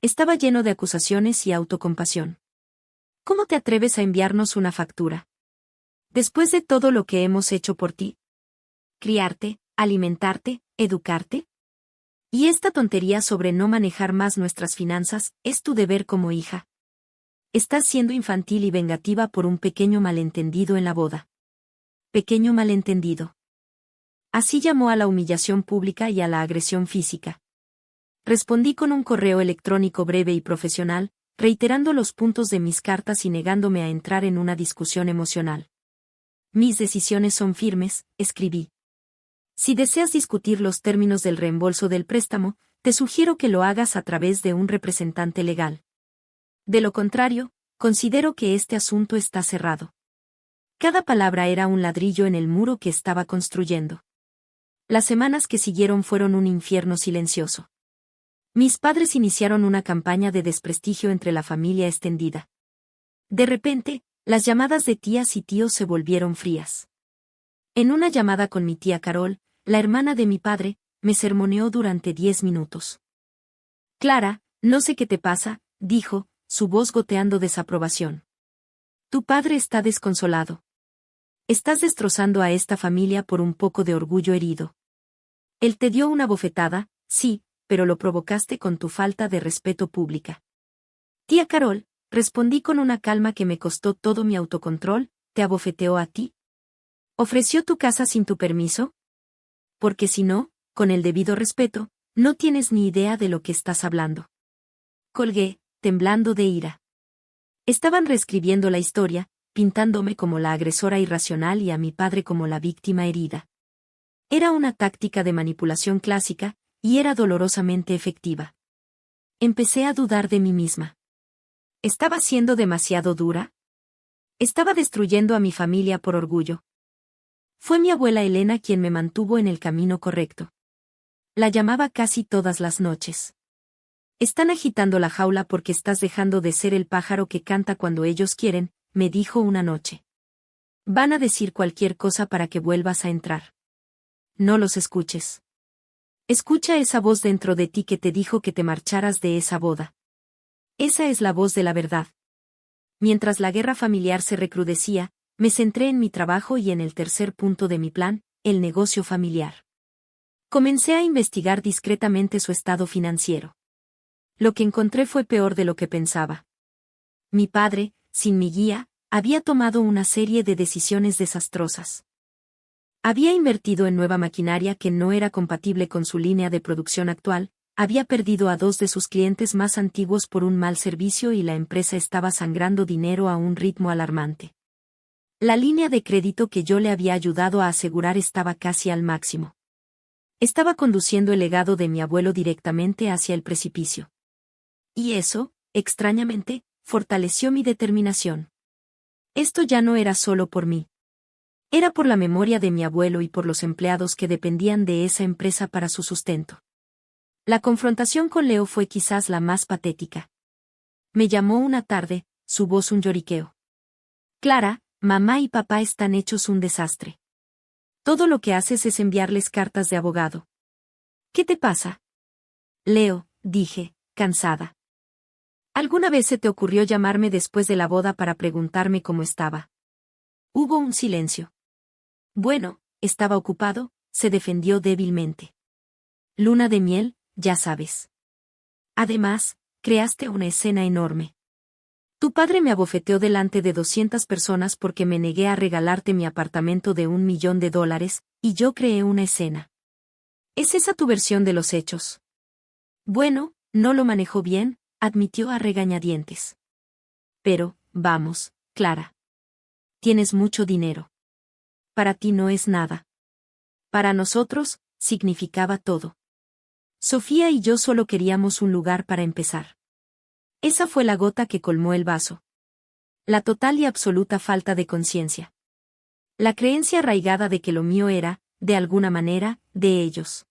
Estaba lleno de acusaciones y autocompasión. ¿Cómo te atreves a enviarnos una factura? Después de todo lo que hemos hecho por ti. Criarte, alimentarte, educarte. Y esta tontería sobre no manejar más nuestras finanzas, es tu deber como hija. Estás siendo infantil y vengativa por un pequeño malentendido en la boda. Pequeño malentendido. Así llamó a la humillación pública y a la agresión física. Respondí con un correo electrónico breve y profesional, reiterando los puntos de mis cartas y negándome a entrar en una discusión emocional. Mis decisiones son firmes, escribí. Si deseas discutir los términos del reembolso del préstamo, te sugiero que lo hagas a través de un representante legal. De lo contrario, considero que este asunto está cerrado. Cada palabra era un ladrillo en el muro que estaba construyendo. Las semanas que siguieron fueron un infierno silencioso. Mis padres iniciaron una campaña de desprestigio entre la familia extendida. De repente, las llamadas de tías y tíos se volvieron frías. En una llamada con mi tía Carol, la hermana de mi padre, me sermoneó durante 10 minutos. Clara, no sé qué te pasa, dijo, su voz goteando desaprobación. Tu padre está desconsolado. Estás destrozando a esta familia por un poco de orgullo herido. Él te dio una bofetada, sí, pero lo provocaste con tu falta de respeto pública. Tía Carol, respondí con una calma que me costó todo mi autocontrol, ¿te abofeteó a ti? ¿Ofreció tu casa sin tu permiso? Porque si no, con el debido respeto, no tienes ni idea de lo que estás hablando. Colgué, temblando de ira. Estaban reescribiendo la historia, pintándome como la agresora irracional y a mi padre como la víctima herida. Era una táctica de manipulación clásica, y era dolorosamente efectiva. Empecé a dudar de mí misma. ¿Estaba siendo demasiado dura? ¿Estaba destruyendo a mi familia por orgullo? Fue mi abuela Elena quien me mantuvo en el camino correcto. La llamaba casi todas las noches. Están agitando la jaula porque estás dejando de ser el pájaro que canta cuando ellos quieren, me dijo una noche. Van a decir cualquier cosa para que vuelvas a entrar. No los escuches. Escucha esa voz dentro de ti que te dijo que te marcharas de esa boda. Esa es la voz de la verdad. Mientras la guerra familiar se recrudecía, me centré en mi trabajo y en el tercer punto de mi plan, el negocio familiar. Comencé a investigar discretamente su estado financiero. Lo que encontré fue peor de lo que pensaba. Mi padre, sin mi guía, había tomado una serie de decisiones desastrosas. Había invertido en nueva maquinaria que no era compatible con su línea de producción actual, había perdido a 2 de sus clientes más antiguos por un mal servicio y la empresa estaba sangrando dinero a un ritmo alarmante. La línea de crédito que yo le había ayudado a asegurar estaba casi al máximo. Estaba conduciendo el legado de mi abuelo directamente hacia el precipicio. Y eso, extrañamente, fortaleció mi determinación. Esto ya no era solo por mí. Era por la memoria de mi abuelo y por los empleados que dependían de esa empresa para su sustento. La confrontación con Leo fue quizás la más patética. Me llamó una tarde, su voz un lloriqueo. Clara, mamá y papá están hechos un desastre. Todo lo que haces es enviarles cartas de abogado. ¿Qué te pasa? Leo, dije, cansada. ¿Alguna vez se te ocurrió llamarme después de la boda para preguntarme cómo estaba? Hubo un silencio. Bueno, estaba ocupado, se defendió débilmente. Luna de miel, ya sabes. Además, creaste una escena enorme. Tu padre me abofeteó delante de 200 personas porque me negué a regalarte mi apartamento de $1.000.000, y yo creé una escena. ¿Es esa tu versión de los hechos? Bueno, no lo manejó bien, admitió a regañadientes. Pero, vamos, Clara. Tienes mucho dinero. Para ti no es nada. Para nosotros, significaba todo. Sofía y yo solo queríamos un lugar para empezar. Esa fue la gota que colmó el vaso. La total y absoluta falta de conciencia. La creencia arraigada de que lo mío era, de alguna manera, de ellos.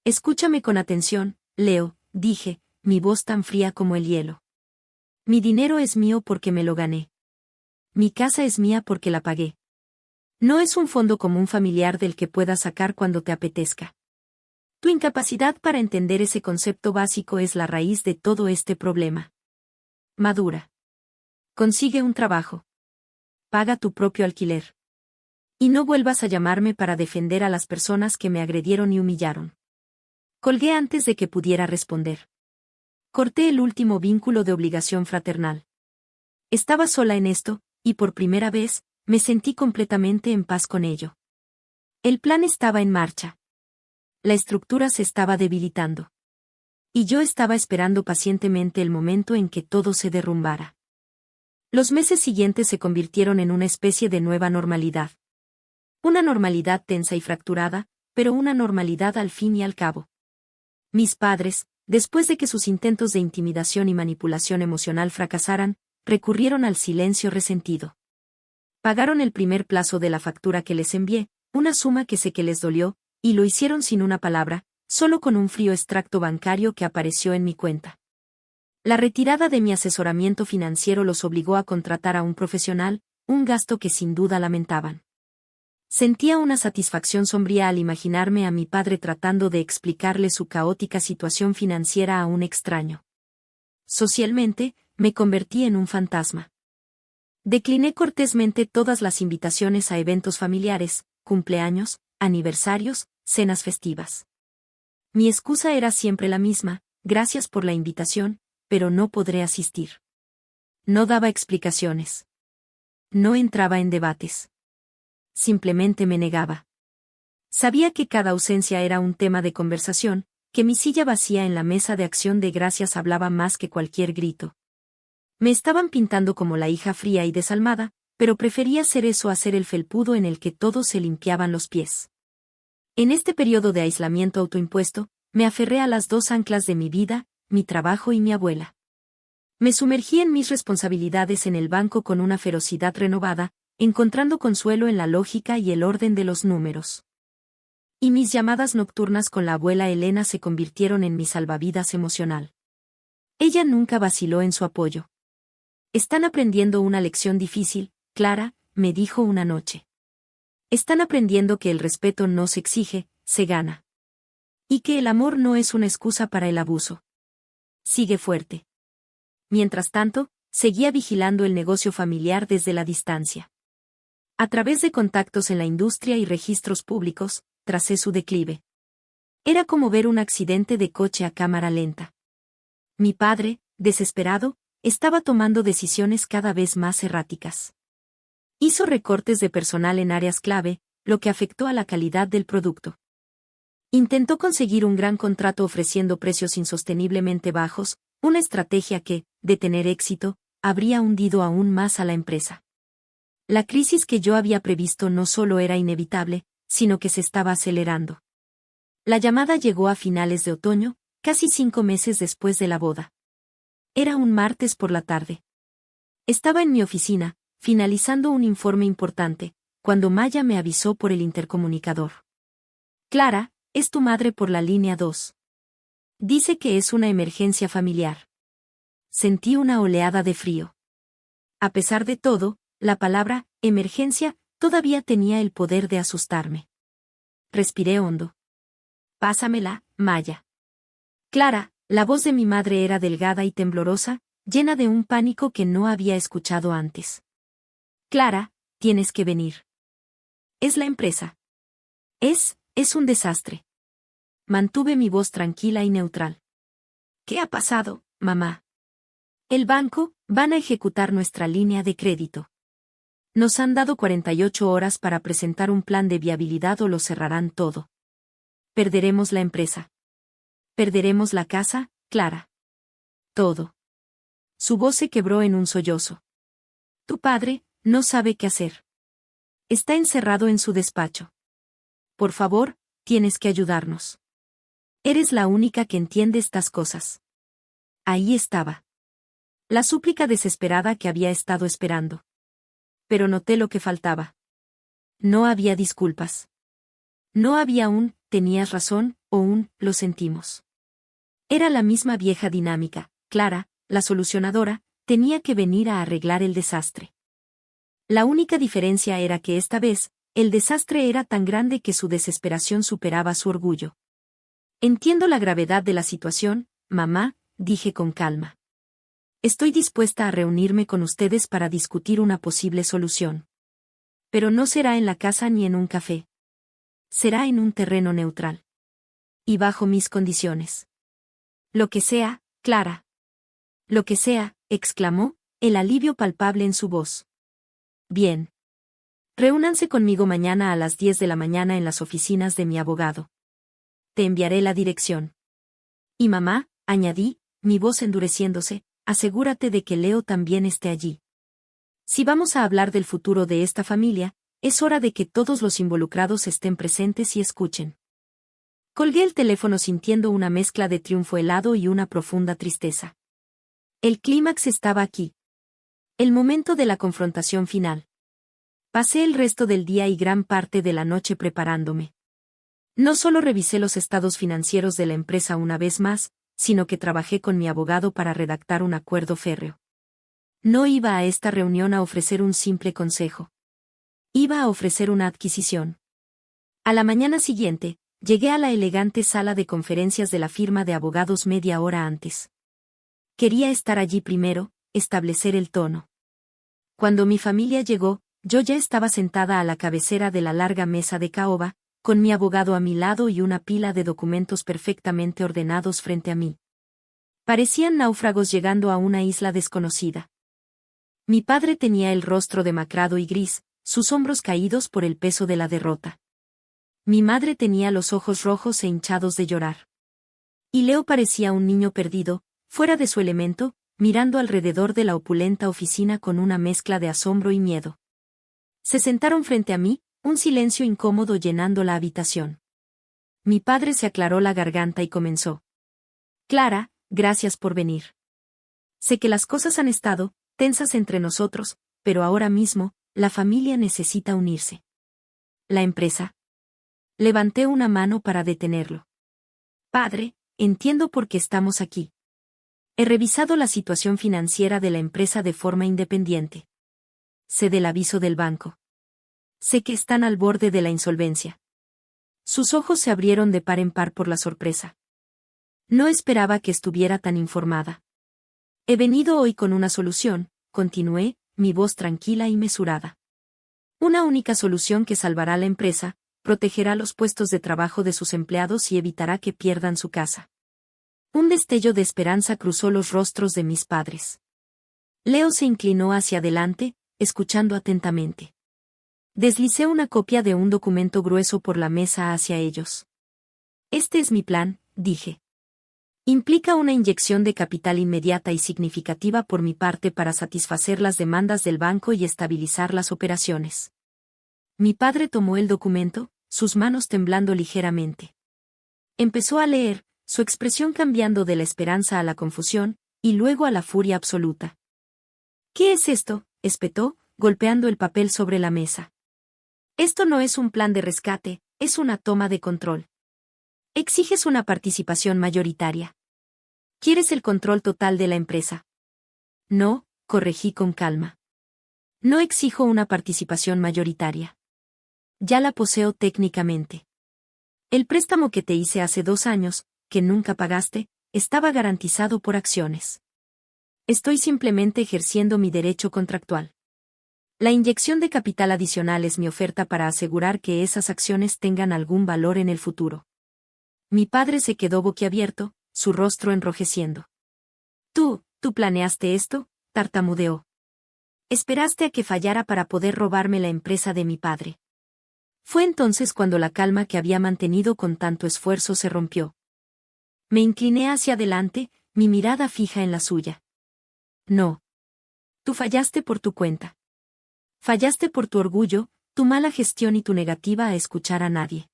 Escúchame con atención, Leo, dije, mi voz tan fría como el hielo. Mi dinero es mío porque me lo gané. Mi casa es mía porque la pagué. No es un fondo común familiar del que puedas sacar cuando te apetezca. Tu incapacidad para entender ese concepto básico es la raíz de todo este problema. Madura. Consigue un trabajo. Paga tu propio alquiler. Y no vuelvas a llamarme para defender a las personas que me agredieron y humillaron. Colgué antes de que pudiera responder. Corté el último vínculo de obligación fraternal. Estaba sola en esto, y por primera vez, me sentí completamente en paz con ello. El plan estaba en marcha. La estructura se estaba debilitando. Y yo estaba esperando pacientemente el momento en que todo se derrumbara. Los meses siguientes se convirtieron en una especie de nueva normalidad. Una normalidad tensa y fracturada, pero una normalidad al fin y al cabo. Mis padres, después de que sus intentos de intimidación y manipulación emocional fracasaran, recurrieron al silencio resentido. Pagaron el primer plazo de la factura que les envié, una suma que sé que les dolió, y lo hicieron sin una palabra, solo con un frío extracto bancario que apareció en mi cuenta. La retirada de mi asesoramiento financiero los obligó a contratar a un profesional, un gasto que sin duda lamentaban. Sentía una satisfacción sombría al imaginarme a mi padre tratando de explicarle su caótica situación financiera a un extraño. Socialmente, me convertí en un fantasma. Decliné cortésmente todas las invitaciones a eventos familiares, cumpleaños, aniversarios, cenas festivas. Mi excusa era siempre la misma: gracias por la invitación, pero no podré asistir. No daba explicaciones. No entraba en debates. Simplemente me negaba. Sabía que cada ausencia era un tema de conversación, que mi silla vacía en la mesa de acción de gracias hablaba más que cualquier grito. Me estaban pintando como la hija fría y desalmada, pero prefería ser eso a ser el felpudo en el que todos se limpiaban los pies. En este periodo de aislamiento autoimpuesto, me aferré a las dos anclas de mi vida, mi trabajo y mi abuela. Me sumergí en mis responsabilidades en el banco con una ferocidad renovada, encontrando consuelo en la lógica y el orden de los números. Y mis llamadas nocturnas con la abuela Elena se convirtieron en mi salvavidas emocional. Ella nunca vaciló en su apoyo. Están aprendiendo una lección difícil, Clara, me dijo una noche. Están aprendiendo que el respeto no se exige, se gana. Y que el amor no es una excusa para el abuso. Sigue fuerte. Mientras tanto, seguía vigilando el negocio familiar desde la distancia. A través de contactos en la industria y registros públicos, tracé su declive. Era como ver un accidente de coche a cámara lenta. Mi padre, desesperado, estaba tomando decisiones cada vez más erráticas. Hizo recortes de personal en áreas clave, lo que afectó a la calidad del producto. Intentó conseguir un gran contrato ofreciendo precios insosteniblemente bajos, una estrategia que, de tener éxito, habría hundido aún más a la empresa. La crisis que yo había previsto no solo era inevitable, sino que se estaba acelerando. La llamada llegó a finales de otoño, casi 5 meses después de la boda. Era un martes por la tarde. Estaba en mi oficina, finalizando un informe importante, cuando Maya me avisó por el intercomunicador. Clara, es tu madre por la línea 2. Dice que es una emergencia familiar. Sentí una oleada de frío. A pesar de todo, la palabra emergencia todavía tenía el poder de asustarme. Respiré hondo. Pásamela, Maya. Clara, la voz de mi madre era delgada y temblorosa, llena de un pánico que no había escuchado antes. Clara, tienes que venir. Es la empresa. Es un desastre. Mantuve mi voz tranquila y neutral. ¿Qué ha pasado, mamá? El banco, van a ejecutar nuestra línea de crédito. Nos han dado 48 horas para presentar un plan de viabilidad o lo cerrarán todo. Perderemos la empresa. Perderemos la casa, Clara. Todo. Su voz se quebró en un sollozo. Tu padre no sabe qué hacer. Está encerrado en su despacho. Por favor, tienes que ayudarnos. Eres la única que entiende estas cosas. Ahí estaba. La súplica desesperada que había estado esperando. Pero noté lo que faltaba. No había disculpas. No había un «tenías razón» o un «lo sentimos». Era la misma vieja dinámica. Clara, la solucionadora, tenía que venir a arreglar el desastre. La única diferencia era que esta vez, el desastre era tan grande que su desesperación superaba su orgullo. Entiendo la gravedad de la situación, mamá, dije con calma. Estoy dispuesta a reunirme con ustedes para discutir una posible solución. Pero no será en la casa ni en un café. Será en un terreno neutral. Y bajo mis condiciones. Lo que sea, Clara. Lo que sea, exclamó, el alivio palpable en su voz. Bien. Reúnanse conmigo mañana a las 10 de la mañana en las oficinas de mi abogado. Te enviaré la dirección. Y mamá, añadí, mi voz endureciéndose, asegúrate de que Leo también esté allí. Si vamos a hablar del futuro de esta familia, es hora de que todos los involucrados estén presentes y escuchen. Colgué el teléfono sintiendo una mezcla de triunfo helado y una profunda tristeza. El clímax estaba aquí. El momento de la confrontación final. Pasé el resto del día y gran parte de la noche preparándome. No solo revisé los estados financieros de la empresa una vez más, sino que trabajé con mi abogado para redactar un acuerdo férreo. No iba a esta reunión a ofrecer un simple consejo. Iba a ofrecer una adquisición. A la mañana siguiente, llegué a la elegante sala de conferencias de la firma de abogados media hora antes. Quería estar allí primero, establecer el tono. Cuando mi familia llegó, yo ya estaba sentada a la cabecera de la larga mesa de caoba, con mi abogado a mi lado y una pila de documentos perfectamente ordenados frente a mí. Parecían náufragos llegando a una isla desconocida. Mi padre tenía el rostro demacrado y gris, sus hombros caídos por el peso de la derrota. Mi madre tenía los ojos rojos e hinchados de llorar. Y Leo parecía un niño perdido, fuera de su elemento, mirando alrededor de la opulenta oficina con una mezcla de asombro y miedo. Se sentaron frente a mí, un silencio incómodo llenando la habitación. Mi padre se aclaró la garganta y comenzó. Clara, gracias por venir. Sé que las cosas han estado tensas entre nosotros, pero ahora mismo, la familia necesita unirse. ¿La empresa? Levanté una mano para detenerlo. Padre, entiendo por qué estamos aquí. He revisado la situación financiera de la empresa de forma independiente. Sé del aviso del banco. Sé que están al borde de la insolvencia. Sus ojos se abrieron de par en par por la sorpresa. No esperaba que estuviera tan informada. He venido hoy con una solución, continué, mi voz tranquila y mesurada. Una única solución que salvará la empresa, protegerá los puestos de trabajo de sus empleados y evitará que pierdan su casa. Un destello de esperanza cruzó los rostros de mis padres. Leo se inclinó hacia adelante, escuchando atentamente. Deslicé una copia de un documento grueso por la mesa hacia ellos. Este es mi plan, dije. Implica una inyección de capital inmediata y significativa por mi parte para satisfacer las demandas del banco y estabilizar las operaciones. Mi padre tomó el documento, sus manos temblando ligeramente. Empezó a leer, su expresión cambiando de la esperanza a la confusión, y luego a la furia absoluta. ¿Qué es esto?, espetó, golpeando el papel sobre la mesa. Esto no es un plan de rescate, es una toma de control. Exiges una participación mayoritaria. ¿Quieres el control total de la empresa? No, corregí con calma. No exijo una participación mayoritaria. Ya la poseo técnicamente. El préstamo que te hice hace 2 años, que nunca pagaste, estaba garantizado por acciones. Estoy simplemente ejerciendo mi derecho contractual. La inyección de capital adicional es mi oferta para asegurar que esas acciones tengan algún valor en el futuro. Mi padre se quedó boquiabierto, su rostro enrojeciendo. ¿Tú planeaste esto?, tartamudeó. Esperaste a que fallara para poder robarme la empresa de mi padre. Fue entonces cuando la calma que había mantenido con tanto esfuerzo se rompió. Me incliné hacia adelante, mi mirada fija en la suya. No. Tú fallaste por tu cuenta. Fallaste por tu orgullo, tu mala gestión y tu negativa a escuchar a nadie.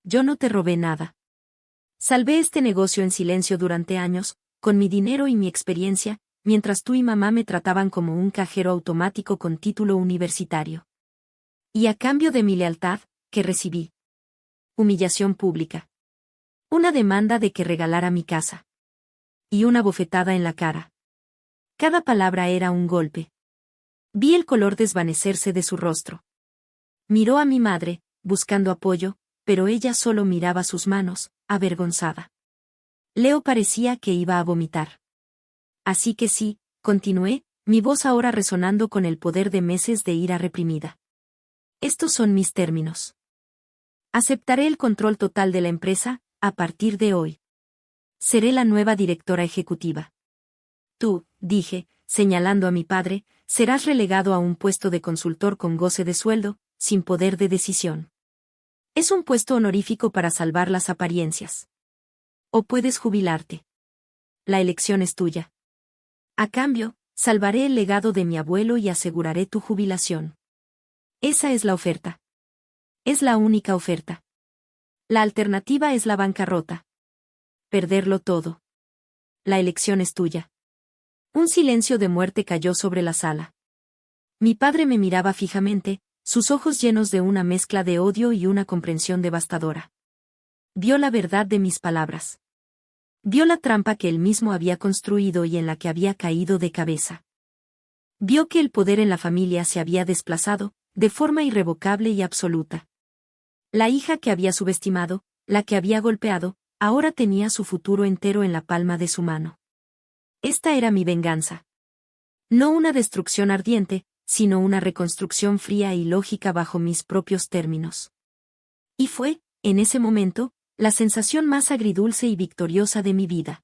Yo no te robé nada. Salvé este negocio en silencio durante años, con mi dinero y mi experiencia, mientras tú y mamá me trataban como un cajero automático con título universitario. Y a cambio de mi lealtad, ¿qué recibí? Humillación pública. Una demanda de que regalara mi casa. Y una bofetada en la cara. Cada palabra era un golpe. Vi el color desvanecerse de su rostro. Miró a mi madre, buscando apoyo, pero ella solo miraba sus manos, avergonzada. Leo parecía que iba a vomitar. Así que sí, continué, mi voz ahora resonando con el poder de meses de ira reprimida. Estos son mis términos. Aceptaré el control total de la empresa, a partir de hoy. Seré la nueva directora ejecutiva. Tú, dije, señalando a mi padre, serás relegado a un puesto de consultor con goce de sueldo, sin poder de decisión. Es un puesto honorífico para salvar las apariencias. O puedes jubilarte. La elección es tuya. A cambio, salvaré el legado de mi abuelo y aseguraré tu jubilación. Esa es la oferta. Es la única oferta. La alternativa es la bancarrota. Perderlo todo. La elección es tuya. Un silencio de muerte cayó sobre la sala. Mi padre me miraba fijamente, sus ojos llenos de una mezcla de odio y una comprensión devastadora. Vio la verdad de mis palabras. Vio la trampa que él mismo había construido y en la que había caído de cabeza. Vio que el poder en la familia se había desplazado, de forma irrevocable y absoluta. La hija que había subestimado, la que había golpeado, ahora tenía su futuro entero en la palma de su mano. Esta era mi venganza. No una destrucción ardiente, sino una reconstrucción fría y lógica bajo mis propios términos. Y fue, en ese momento, la sensación más agridulce y victoriosa de mi vida.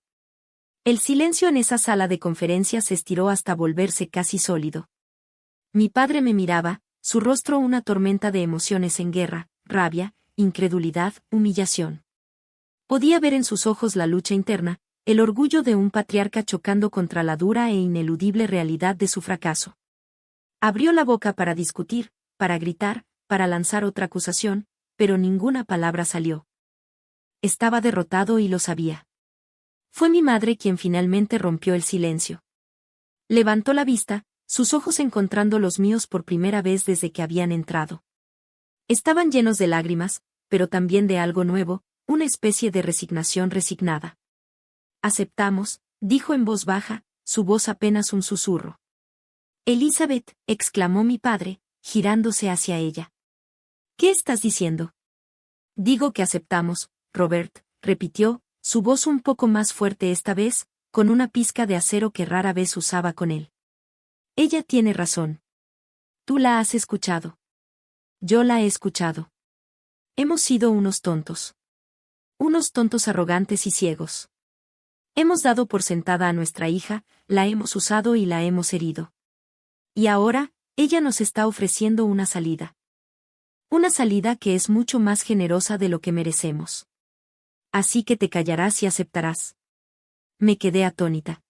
El silencio en esa sala de conferencias se estiró hasta volverse casi sólido. Mi padre me miraba, su rostro una tormenta de emociones en guerra, rabia, incredulidad, humillación. Podía ver en sus ojos la lucha interna, el orgullo de un patriarca chocando contra la dura e ineludible realidad de su fracaso. Abrió la boca para discutir, para gritar, para lanzar otra acusación, pero ninguna palabra salió. Estaba derrotado y lo sabía. Fue mi madre quien finalmente rompió el silencio. Levantó la vista, sus ojos encontrando los míos por primera vez desde que habían entrado. Estaban llenos de lágrimas, pero también de algo nuevo, una especie de resignación resignada. Aceptamos, dijo en voz baja, su voz apenas un susurro. Elizabeth, exclamó mi padre, girándose hacia ella. ¿Qué estás diciendo? Digo que aceptamos, Robert, repitió, su voz un poco más fuerte esta vez, con una pizca de acero que rara vez usaba con él. Ella tiene razón. Tú la has escuchado. Yo la he escuchado. Hemos sido unos tontos. Unos tontos arrogantes y ciegos. Hemos dado por sentada a nuestra hija, la hemos usado y la hemos herido. Y ahora, ella nos está ofreciendo una salida. Una salida que es mucho más generosa de lo que merecemos. Así que te callarás y aceptarás. Me quedé atónita.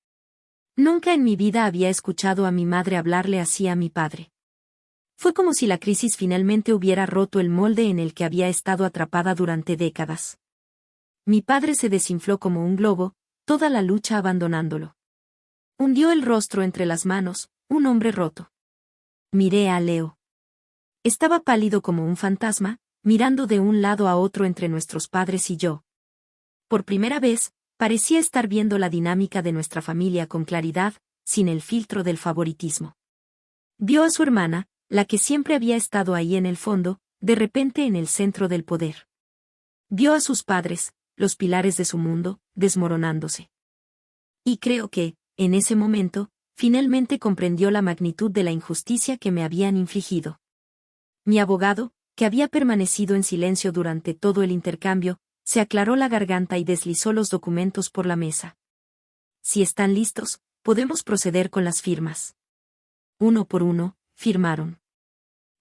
Nunca en mi vida había escuchado a mi madre hablarle así a mi padre. Fue como si la crisis finalmente hubiera roto el molde en el que había estado atrapada durante décadas. Mi padre se desinfló como un globo, toda la lucha abandonándolo. Hundió el rostro entre las manos, un hombre roto. Miré a Leo. Estaba pálido como un fantasma, mirando de un lado a otro entre nuestros padres y yo. Por primera vez, parecía estar viendo la dinámica de nuestra familia con claridad, sin el filtro del favoritismo. Vio a su hermana, la que siempre había estado ahí en el fondo, de repente en el centro del poder. Vio a sus padres, los pilares de su mundo, desmoronándose. Y creo que, en ese momento, finalmente comprendió la magnitud de la injusticia que me habían infligido. Mi abogado, que había permanecido en silencio durante todo el intercambio, se aclaró la garganta y deslizó los documentos por la mesa. Si están listos, podemos proceder con las firmas. Uno por uno, firmaron.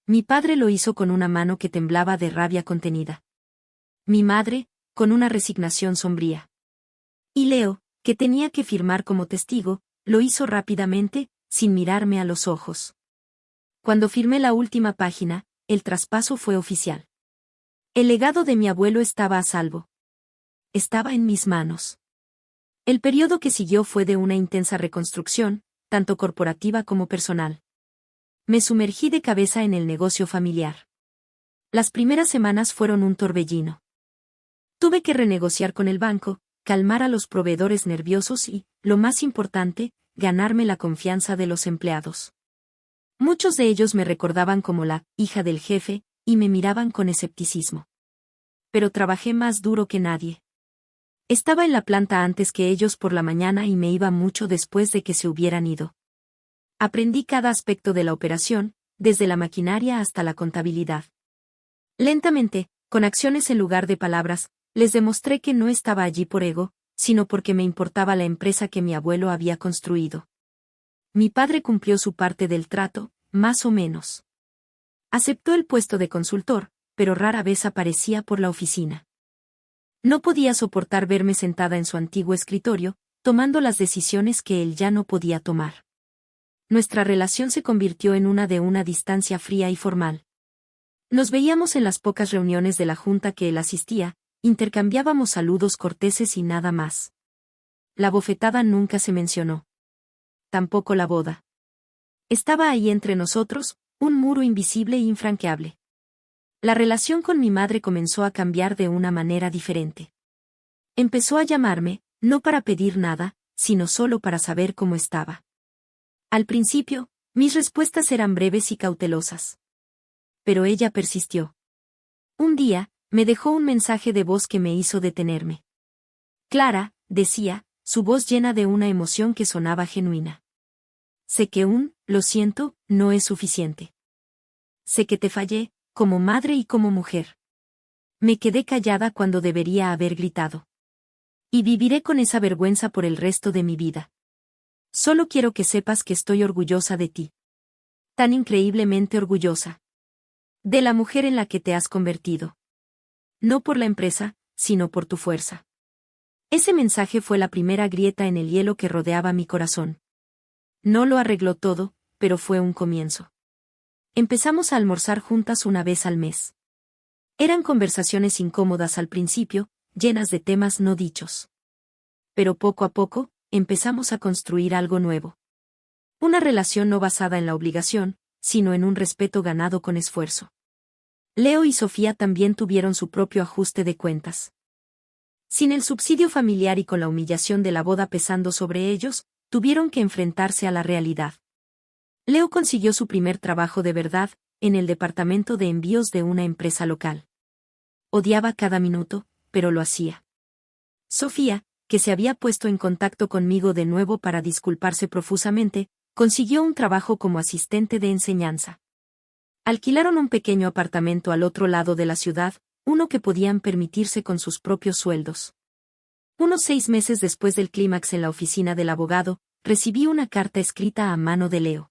Mi padre lo hizo con una mano que temblaba de rabia contenida. Mi madre, con una resignación sombría. Y Leo, que tenía que firmar como testigo, lo hizo rápidamente, sin mirarme a los ojos. Cuando firmé la última página, el traspaso fue oficial. El legado de mi abuelo estaba a salvo. Estaba en mis manos. El periodo que siguió fue de una intensa reconstrucción, tanto corporativa como personal. Me sumergí de cabeza en el negocio familiar. Las primeras semanas fueron un torbellino. Tuve que renegociar con el banco, calmar a los proveedores nerviosos y, lo más importante, ganarme la confianza de los empleados. Muchos de ellos me recordaban como la hija del jefe, y me miraban con escepticismo. Pero trabajé más duro que nadie. Estaba en la planta antes que ellos por la mañana y me iba mucho después de que se hubieran ido. Aprendí cada aspecto de la operación, desde la maquinaria hasta la contabilidad. Lentamente, con acciones en lugar de palabras, les demostré que no estaba allí por ego, sino porque me importaba la empresa que mi abuelo había construido. Mi padre cumplió su parte del trato, más o menos. Aceptó el puesto de consultor, pero rara vez aparecía por la oficina. No podía soportar verme sentada en su antiguo escritorio, tomando las decisiones que él ya no podía tomar. Nuestra relación se convirtió en una de una distancia fría y formal. Nos veíamos en las pocas reuniones de la junta que él asistía, intercambiábamos saludos corteses y nada más. La bofetada nunca se mencionó. Tampoco la boda. Estaba ahí entre nosotros, un muro invisible e infranqueable. La relación con mi madre comenzó a cambiar de una manera diferente. Empezó a llamarme, no para pedir nada, sino solo para saber cómo estaba. Al principio, mis respuestas eran breves y cautelosas. Pero ella persistió. Un día, me dejó un mensaje de voz que me hizo detenerme. Clara, decía, su voz llena de una emoción que sonaba genuina. Sé que lo siento, no es suficiente. Sé que te fallé, como madre y como mujer. Me quedé callada cuando debería haber gritado. Y viviré con esa vergüenza por el resto de mi vida. Solo quiero que sepas que estoy orgullosa de ti. Tan increíblemente orgullosa. De la mujer en la que te has convertido. No por la empresa, sino por tu fuerza. Ese mensaje fue la primera grieta en el hielo que rodeaba mi corazón. No lo arregló todo, pero fue un comienzo. Empezamos a almorzar juntas una vez al mes. Eran conversaciones incómodas al principio, llenas de temas no dichos. Pero poco a poco, empezamos a construir algo nuevo. Una relación no basada en la obligación, sino en un respeto ganado con esfuerzo. Leo y Sofía también tuvieron su propio ajuste de cuentas. Sin el subsidio familiar y con la humillación de la boda pesando sobre ellos, tuvieron que enfrentarse a la realidad. Leo consiguió su primer trabajo de verdad, en el departamento de envíos de una empresa local. Odiaba cada minuto, pero lo hacía. Sofía, que se había puesto en contacto conmigo de nuevo para disculparse profusamente, consiguió un trabajo como asistente de enseñanza. Alquilaron un pequeño apartamento al otro lado de la ciudad, uno que podían permitirse con sus propios sueldos. Unos 6 meses después del clímax en la oficina del abogado, recibí una carta escrita a mano de Leo.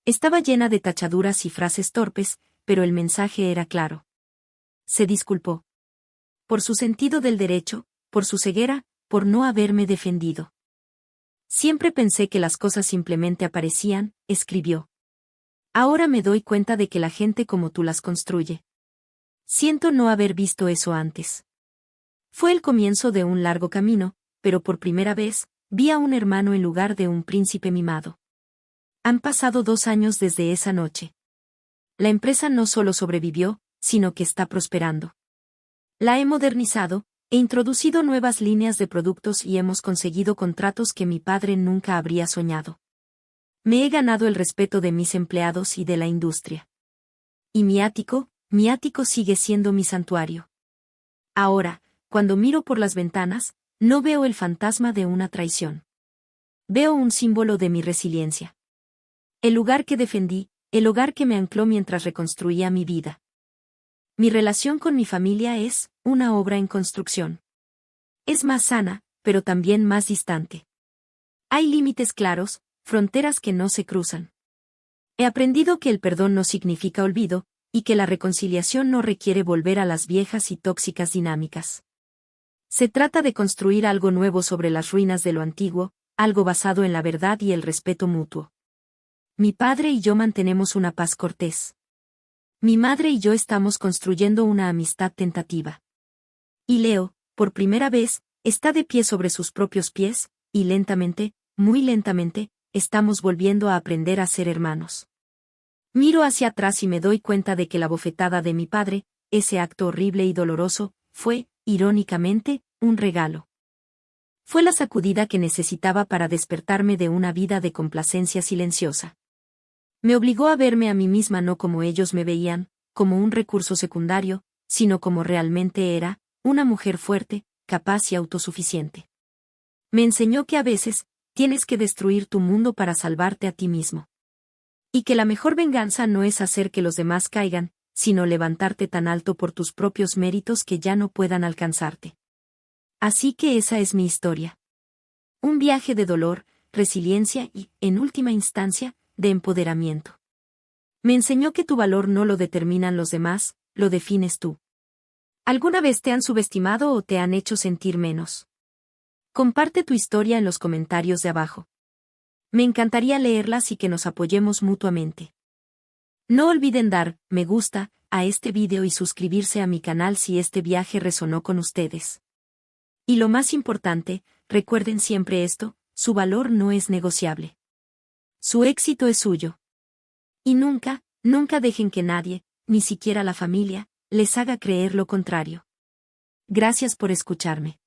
Estaba llena de tachaduras y frases torpes, pero el mensaje era claro. Se disculpó. Por su sentido del derecho, por su ceguera, por no haberme defendido. Siempre pensé que las cosas simplemente aparecían, escribió. Ahora me doy cuenta de que la gente como tú las construye. Siento no haber visto eso antes. Fue el comienzo de un largo camino, pero por primera vez, vi a un hermano en lugar de un príncipe mimado. Han pasado 2 años desde esa noche. La empresa no solo sobrevivió, sino que está prosperando. La he modernizado, he introducido nuevas líneas de productos y hemos conseguido contratos que mi padre nunca habría soñado. Me he ganado el respeto de mis empleados y de la industria. Y mi ático sigue siendo mi santuario. Ahora, cuando miro por las ventanas, no veo el fantasma de una traición. Veo un símbolo de mi resiliencia. El lugar que defendí, el hogar que me ancló mientras reconstruía mi vida. Mi relación con mi familia es una obra en construcción. Es más sana, pero también más distante. Hay límites claros, fronteras que no se cruzan. He aprendido que el perdón no significa olvido, y que la reconciliación no requiere volver a las viejas y tóxicas dinámicas. Se trata de construir algo nuevo sobre las ruinas de lo antiguo, algo basado en la verdad y el respeto mutuo. Mi padre y yo mantenemos una paz cortés. Mi madre y yo estamos construyendo una amistad tentativa. Y Leo, por primera vez, está de pie sobre sus propios pies, y lentamente, muy lentamente, estamos volviendo a aprender a ser hermanos. Miro hacia atrás y me doy cuenta de que la bofetada de mi padre, ese acto horrible y doloroso, fue, irónicamente, un regalo. Fue la sacudida que necesitaba para despertarme de una vida de complacencia silenciosa. Me obligó a verme a mí misma no como ellos me veían, como un recurso secundario, sino como realmente era, una mujer fuerte, capaz y autosuficiente. Me enseñó que a veces, tienes que destruir tu mundo para salvarte a ti mismo. Y que la mejor venganza no es hacer que los demás caigan, sino levantarte tan alto por tus propios méritos que ya no puedan alcanzarte. Así que esa es mi historia. Un viaje de dolor, resiliencia y, en última instancia, de empoderamiento. Me enseñó que tu valor no lo determinan los demás, lo defines tú. ¿Alguna vez te han subestimado o te han hecho sentir menos? Comparte tu historia en los comentarios de abajo. Me encantaría leerlas y que nos apoyemos mutuamente. No olviden dar me gusta a este video y suscribirse a mi canal si este viaje resonó con ustedes. Y lo más importante, recuerden siempre esto, su valor no es negociable. Su éxito es suyo. Y nunca, nunca dejen que nadie, ni siquiera la familia, les haga creer lo contrario. Gracias por escucharme.